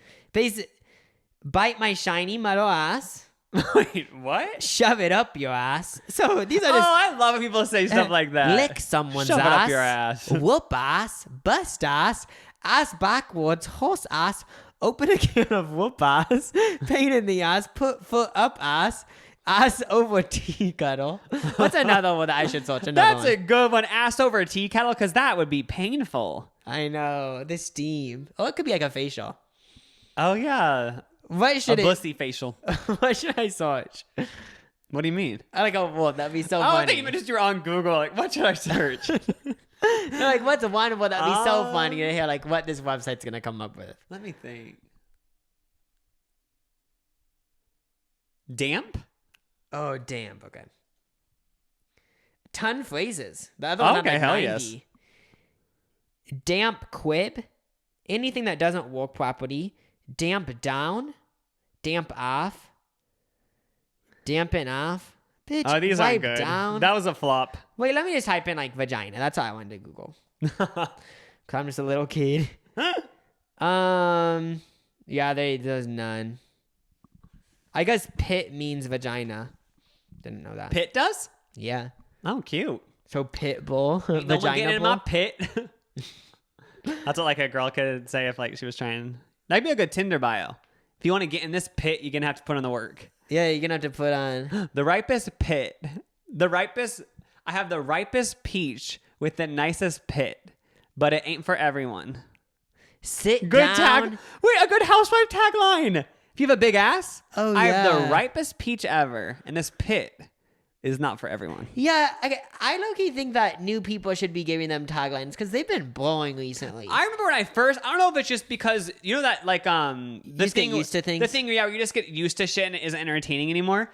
Speaker 2: Bite my shiny metal ass.
Speaker 1: Wait, what?
Speaker 2: Shove it up your ass. So these are just...
Speaker 1: Oh, I love when people say stuff like that.
Speaker 2: Lick someone's
Speaker 1: Shove
Speaker 2: ass.
Speaker 1: Shove it up your ass.
Speaker 2: Whoop ass. Bust ass. Ass backwards. Horse ass. Open a can of whoop ass. Pain in the ass. Put foot up ass. Ass over tea kettle. What's another one that I should search?
Speaker 1: That's a good one. Ass over tea kettle, because that would be painful.
Speaker 2: I know. The steam. Oh, it could be like a facial.
Speaker 1: Oh, yeah.
Speaker 2: What should
Speaker 1: a bussy facial.
Speaker 2: What should I search?
Speaker 1: What do you mean?
Speaker 2: I like a wolf. That'd be so funny.
Speaker 1: I don't think even just you're on Google. Like, what should I search?
Speaker 2: Like, what's one word that'd be so funny to hear? Like, what this website's gonna come up with.
Speaker 1: Let me think. Damp?
Speaker 2: Oh, damp. Okay. Ton phrases. The other one
Speaker 1: okay,
Speaker 2: like
Speaker 1: hell
Speaker 2: 90.
Speaker 1: Yes.
Speaker 2: Damp quib. Anything that doesn't work properly. Damp down. Damp off. Dampen off. Bitch,
Speaker 1: oh, these aren't good.
Speaker 2: Down.
Speaker 1: That was a flop.
Speaker 2: Wait, let me just type in like vagina. That's all I wanted to Google. Cause I'm just a little kid. Yeah, there's none. I guess pit means vagina. Didn't know that.
Speaker 1: Pit does?
Speaker 2: Yeah.
Speaker 1: Oh, cute.
Speaker 2: So pit bull.
Speaker 1: Ain't no one getting in my pit. That's what like a girl could say if like she was trying. That'd be a good Tinder bio. If you want to get in this pit, you're gonna have to put in the work.
Speaker 2: Yeah, you're gonna have to put on
Speaker 1: the ripest pit. I have the ripest peach with the nicest pit, but it ain't for everyone.
Speaker 2: Sit
Speaker 1: good
Speaker 2: down.
Speaker 1: Tag. Wait, a good housewife tagline. If you have a big ass,
Speaker 2: oh,
Speaker 1: I
Speaker 2: yeah.
Speaker 1: have the ripest peach ever, and this pit is not for everyone.
Speaker 2: Yeah, I low-key think that new people should be giving them taglines because they've been blowing recently.
Speaker 1: I remember when I don't know if it's just because, you know that, like,
Speaker 2: you just get used to things?
Speaker 1: The thing, yeah, where you just get used to shit and it isn't entertaining anymore.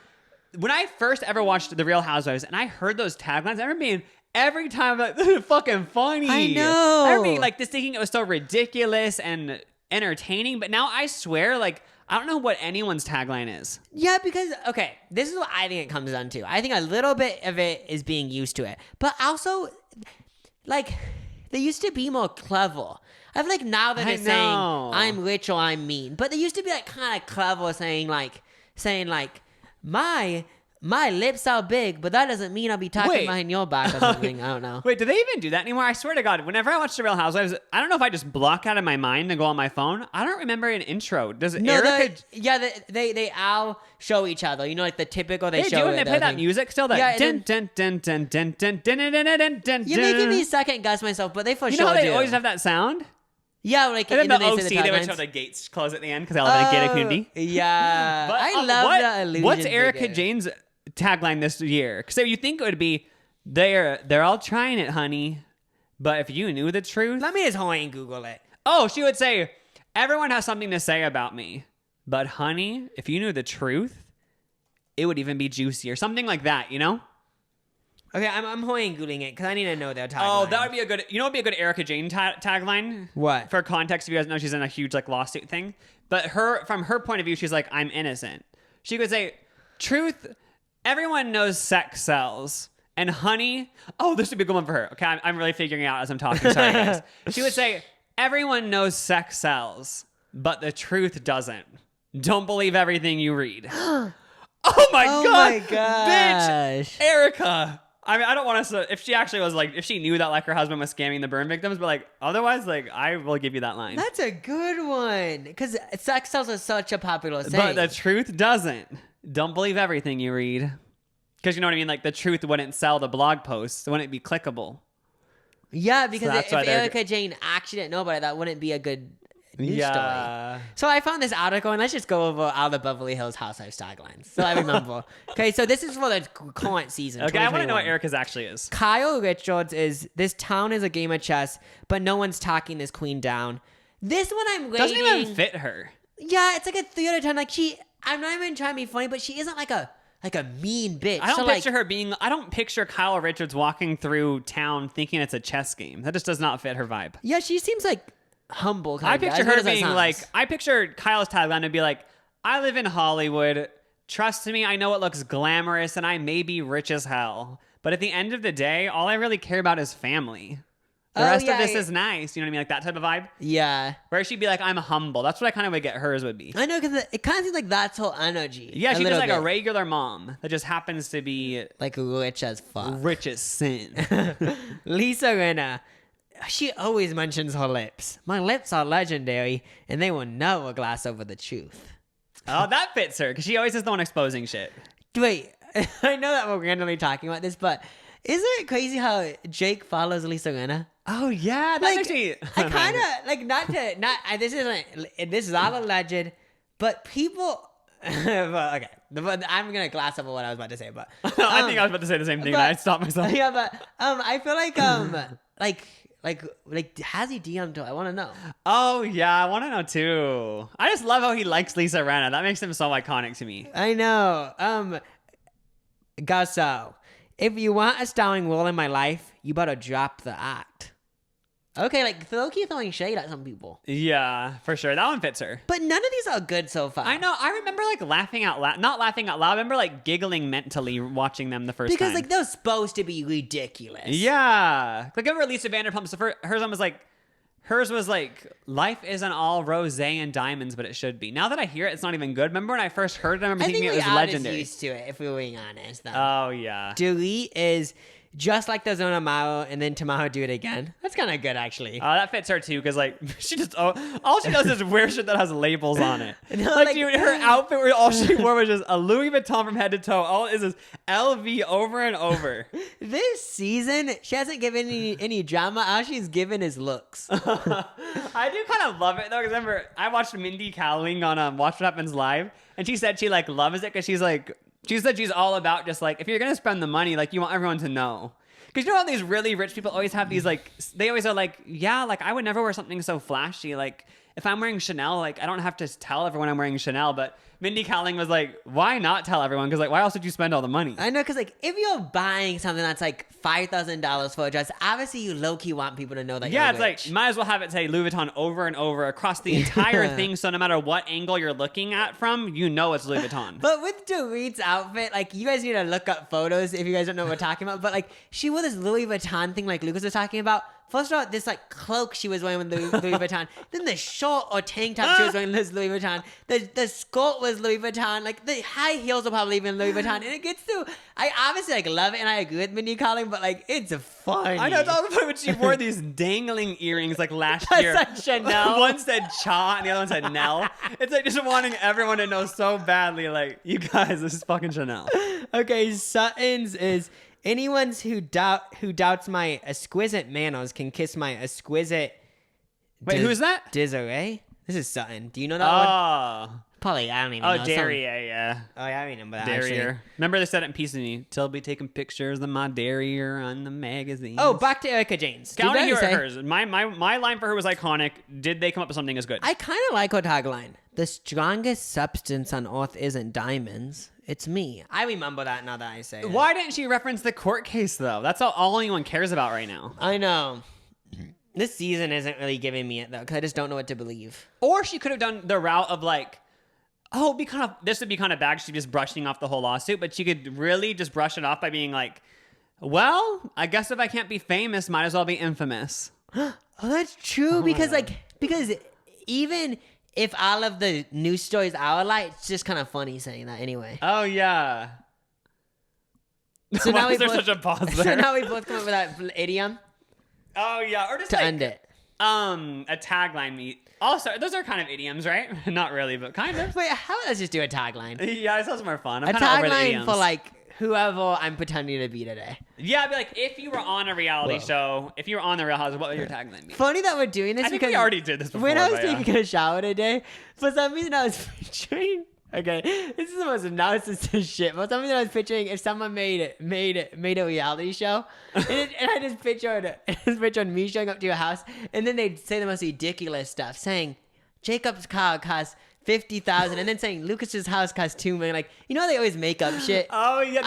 Speaker 1: When I first ever watched The Real Housewives and I heard those taglines, I remember being, every time, like, this is fucking funny.
Speaker 2: I know.
Speaker 1: I remember being, like, just thinking it was so ridiculous and entertaining, but now I swear, like, I don't know what anyone's tagline is.
Speaker 2: Yeah, because, okay, this is what I think it comes down to. I think a little bit of it is being used to it. But also, like, they used to be more clever. I feel like now they're just saying, I'm rich or I'm mean. But they used to be, like, kind of clever saying, my lips are big, but that doesn't mean I'll be talking behind your back or something. I don't know.
Speaker 1: Wait, do they even do that anymore? I swear to God, whenever I watch The Real Housewives, I don't know if I just block out of my mind and go on my phone. I don't remember an intro. Does Erica?
Speaker 2: They all show each other. You know, like the typical they show.
Speaker 1: Do and they play that music still. That dun dun dun dun dun dun dun dun dun.
Speaker 2: You're making me second guess myself, but they for sure do.
Speaker 1: You know how they always have that sound?
Speaker 2: Yeah, like
Speaker 1: and then the OC, they would show the gates close at the end because they live in a gated community.
Speaker 2: Yeah, but I love the illusion.
Speaker 1: What's Erica Jane's tagline this year? So you think it would be they're all trying it, honey, but if you knew the truth.
Speaker 2: Let me just and Google it.
Speaker 1: Oh, she would say, everyone has something to say about me, but honey, if you knew the truth, it would even be juicier. Something like that, you know?
Speaker 2: Okay, I'm Googling it because I need to know their tagline.
Speaker 1: Oh, that would be a good. You know, what would be a good Erica Jane tagline.
Speaker 2: What?
Speaker 1: For context, if you guys know, she's in a huge like lawsuit thing. But from her point of view, she's like, I'm innocent. She could say, truth. Everyone knows sex sells, and honey. Oh, this would be a good one for her. Okay, I'm really figuring it out as I'm talking. Sorry, guys. She would say, everyone knows sex sells, but the truth doesn't. Don't believe everything you read. Oh my god, bitch, Erica. I mean, I don't want us to, if she actually was like, if she knew that like her husband was scamming the burn victims, but like otherwise, like I will give you that line.
Speaker 2: That's a good one. Because sex sells is such a popular thing.
Speaker 1: But the truth doesn't. Don't believe everything you read. Because you know what I mean? Like the truth wouldn't sell the blog posts. It wouldn't be clickable.
Speaker 2: Yeah, because if Erica Jane actually didn't know about it, that wouldn't be a good news story. So I found this article, and let's just go over all the Beverly Hills Housewives taglines. So I remember. Okay, so this is for the current season.
Speaker 1: Okay, I want to know what Erica's actually is. Kyle
Speaker 2: Richards is, this town is a game of chess, but no one's talking this queen down. This one I'm waiting.
Speaker 1: Doesn't even fit her.
Speaker 2: Yeah, it's like a 3 out of 10. Like I'm not even trying to be funny, but she isn't like a mean bitch.
Speaker 1: I don't picture her being. I don't picture Kyle Richards walking through town thinking it's a chess game. That just does not fit her vibe.
Speaker 2: Yeah, she seems like humble.
Speaker 1: I picture her being like. I picture Kyle's tagline to be like, "I live in Hollywood. Trust me, I know it looks glamorous, and I may be rich as hell. But at the end of the day, all I really care about is family. The rest of this is nice. You know what I mean? Like that type of vibe.
Speaker 2: Yeah.
Speaker 1: Where she'd be like, I'm humble. That's what I kind of would get hers would be.
Speaker 2: I know, because it kind of seems like that's her energy.
Speaker 1: Yeah, she's just like a regular mom that just happens to be
Speaker 2: like rich as fuck.
Speaker 1: Rich as sin.
Speaker 2: Lisa Rinna. She always mentions her lips. My lips are legendary, and they will never gloss over the truth.
Speaker 1: Oh, that fits her, because she always is the one exposing shit.
Speaker 2: Wait, I know that we're randomly talking about this, but isn't it crazy how Jake follows Lisa Rinna?
Speaker 1: Oh yeah, that's actually.
Speaker 2: I kind of like this is all alleged, but people. Okay, I'm gonna gloss over what I was about to say, but
Speaker 1: I think I was about to say the same thing, and I stopped myself.
Speaker 2: Yeah, but I feel like has he DM'd her? I want to know.
Speaker 1: Oh yeah, I want to know too. I just love how he likes Lisa Rinna. That makes him so iconic to me.
Speaker 2: I know. Gasso, if you want a starring role in my life, you better drop the act. Okay, like Loki throwing shade at some people.
Speaker 1: Yeah, for sure. That one fits her.
Speaker 2: But none of these are good so far.
Speaker 1: I know. I remember like laughing out loud. Not laughing out loud. I remember like giggling mentally watching them the first time.
Speaker 2: Because like they're supposed to be ridiculous.
Speaker 1: Yeah. Like remember Lisa Vanderpump's hers was like, life isn't all rose and diamonds, but it should be. Now that I hear it, it's not even good. Remember when I first heard it, I remember thinking it was legendary.
Speaker 2: I think we used to it, if we're being honest. Though.
Speaker 1: Oh, yeah.
Speaker 2: Dooley is just like the Zona Mao, and then tomorrow do it again. That's kind of good, actually.
Speaker 1: That fits her, too, because, like, she just, all she does is wear shit that has labels on it. No, like, dude, her outfit, where all she wore was just a Louis Vuitton from head to toe. All it is LV over and over.
Speaker 2: This season, she hasn't given any drama. All she's given is looks.
Speaker 1: I do kind of love it, though, because remember, I watched Mindy Kaling on Watch What Happens Live, and she said she, like, loves it because she's, like, she said she's all about just like, if you're going to spend the money, like you want everyone to know. Because you know how these really rich people always have these like, they always are like, yeah, like I would never wear something so flashy. Like if I'm wearing Chanel, like I don't have to tell everyone I'm wearing Chanel. But Mindy Kaling was like, why not tell everyone? Because like, why else would you spend all the money?
Speaker 2: I know, because like, if you're buying something that's like $5,000 for a dress, obviously you low-key want people to know that you're
Speaker 1: it's
Speaker 2: rich.
Speaker 1: like, might as well have it say Louis Vuitton over and over across the entire thing, so no matter what angle you're looking at from, you know it's Louis Vuitton.
Speaker 2: But with Dorit's outfit, like, you guys need to look up photos if you guys don't know what we're talking about, but like, she wore this Louis Vuitton thing like Lucas was talking about. First of all, this like cloak she was wearing with Louis Vuitton. Then the short or tank top she was wearing was Louis Vuitton. The skirt was Louis Vuitton. Like the high heels were probably even Louis Vuitton. And it gets to, I obviously like love it and I agree with Mindy Kaling, but like it's funny.
Speaker 1: I know, it's all the point when she wore these dangling earrings like last year.
Speaker 2: That's Chanel.
Speaker 1: One said Cha and the other one said Nell. It's like just wanting everyone to know so badly, like, you guys, this is fucking Chanel.
Speaker 2: Okay, Sutton's is... Anyone who doubts my exquisite manners can kiss my exquisite...
Speaker 1: Wait, who's that?
Speaker 2: Desiree? This is Sutton. Do you know that one? Probably, I don't even know.
Speaker 1: Derriere, yeah.
Speaker 2: Oh, yeah, I remember that,
Speaker 1: Derriere.
Speaker 2: actually.
Speaker 1: Remember they said it in Piece of Me. Till be taking pictures of my Derriere on the magazine.
Speaker 2: Oh, back to Erica Jane's.
Speaker 1: I want to hear hers. My line for her was iconic. Did they come up with something as good?
Speaker 2: I kind of like her tagline. The strongest substance on earth isn't diamonds. It's me. I remember that now that I say it.
Speaker 1: Why didn't she reference the court case, though? That's all anyone cares about right now.
Speaker 2: I know. This season isn't really giving me it, though, because I just don't know what to believe.
Speaker 1: Or she could have done the route of, like, this would be kind of bad. She'd be just brushing off the whole lawsuit, but she could really just brush it off by being like, well, I guess if I can't be famous, might as well be infamous.
Speaker 2: Oh, that's true, because even... If all of the news stories are alike, it's just kind of funny saying that anyway.
Speaker 1: Oh, yeah.
Speaker 2: So now
Speaker 1: is there such a pause there?
Speaker 2: So now we both come up with that idiom.
Speaker 1: Oh, yeah. Or just
Speaker 2: to end it.
Speaker 1: A tagline. Also, those are kind of idioms, right? Not really, but kind of.
Speaker 2: Wait, let's just do a tagline.
Speaker 1: Yeah, it sounds more fun.
Speaker 2: I'm kind of over the idioms. For like whoever I'm pretending to be today.
Speaker 1: Yeah, I'd be like, if you were on a reality show, if you were on the Real Housewives, what would your tagline be?
Speaker 2: Funny that we're doing this
Speaker 1: I think
Speaker 2: because
Speaker 1: we already did this before.
Speaker 2: When I was taking a shower today, for some reason I was picturing. Okay, this is the most narcissistic shit. For some reason I was picturing if someone made a reality show, and I just pictured me showing up to your house, and then they'd say the most ridiculous stuff, saying Jacob's car costs $50,000, and then saying Lucas's house costs $2 million. Like, you know, they always make up shit.
Speaker 1: Oh yeah,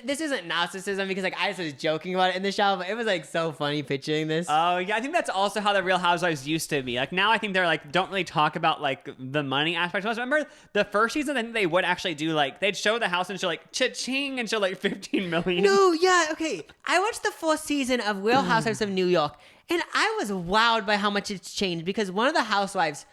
Speaker 2: this isn't narcissism because like I just was joking about it in the shower, but it was like so funny picturing this.
Speaker 1: Oh yeah, I think that's also how the Real Housewives used to be. Like now, I think they're like don't really talk about like the money aspect. Remember the first season? I think they would actually do like they'd show the house and show like cha-ching and show like 15 million.
Speaker 2: No, yeah, okay. I watched the fourth season of Real Housewives of New York, and I was wowed by how much it's changed because one of the housewives.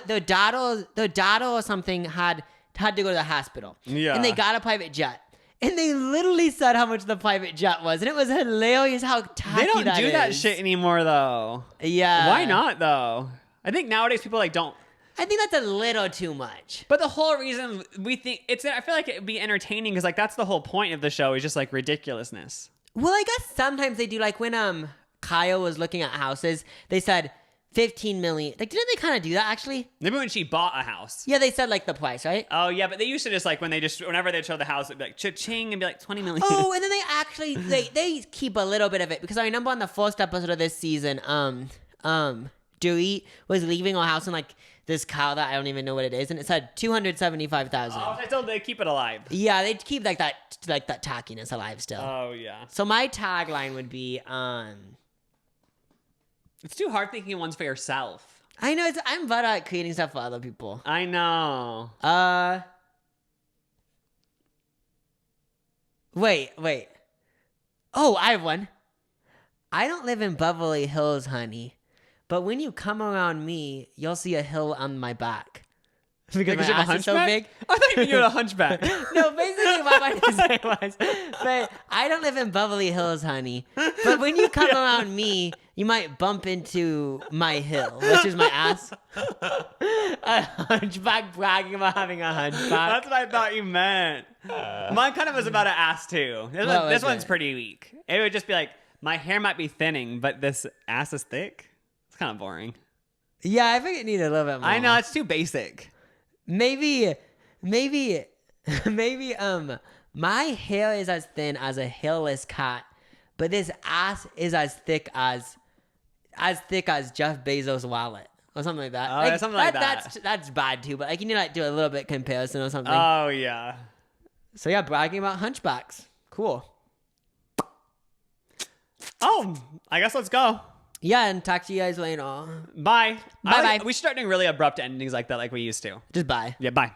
Speaker 2: Their daughter or something had to go to the hospital. Yeah. And they got a private jet. And they literally said how much the private jet was. And it was hilarious how tacky
Speaker 1: They don't do that shit anymore, though.
Speaker 2: Yeah.
Speaker 1: Why not, though? I think nowadays people like don't.
Speaker 2: I think that's a little too much.
Speaker 1: But the whole reason we think I feel like it'd be entertaining because like that's the whole point of the show is just like ridiculousness.
Speaker 2: Well, I guess sometimes they do like when Kyle was looking at houses, they said 15 million. Like, didn't they kind of do that actually?
Speaker 1: Maybe when she bought a house.
Speaker 2: Yeah, they said like the price, right?
Speaker 1: Oh yeah, but they used to just like whenever they'd show the house, it'd be like cha-ching and be like 20 million.
Speaker 2: Oh, and then they actually they keep a little bit of it because I remember on the first episode of this season, Dorit was leaving her house in like this car that I don't even know what it is, and it said 275,000.
Speaker 1: Oh, so they keep it alive.
Speaker 2: Yeah, they keep like that tackiness alive still.
Speaker 1: Oh yeah.
Speaker 2: So my tagline would be
Speaker 1: It's too hard thinking one's for yourself.
Speaker 2: I know. I'm bad at creating stuff for other people.
Speaker 1: I know.
Speaker 2: Wait. Oh, I have one. I don't live in Beverly Hills, honey. But when you come around me, you'll see a hill on my back.
Speaker 1: Because my ass is so big? I thought you were a hunchback.
Speaker 2: No, basically what my design was. But I don't live in Beverly Hills, honey. But when you come around me, you might bump into my hill, which is my ass. A hunchback bragging about having a hunchback.
Speaker 1: That's what I thought you meant. Mine kind of was about an ass, too. This one's pretty weak. It would just be like, my hair might be thinning, but this ass is thick. It's kind of boring.
Speaker 2: Yeah, I think it needed a little bit more.
Speaker 1: I know, it's too basic.
Speaker 2: Maybe, my hair is as thin as a hairless cat, but this ass is as thick as Jeff Bezos' wallet. or something like that.
Speaker 1: Oh, yeah, something like that.
Speaker 2: That's bad too, but like you need to like do a little bit comparison or something.
Speaker 1: Oh yeah.
Speaker 2: So yeah, bragging about hunchbacks. Cool.
Speaker 1: Oh, I guess let's go.
Speaker 2: Yeah, and talk to you guys later.
Speaker 1: Bye.
Speaker 2: Bye.
Speaker 1: We should start doing really abrupt endings like that, like we used to.
Speaker 2: Just bye.
Speaker 1: Yeah, bye.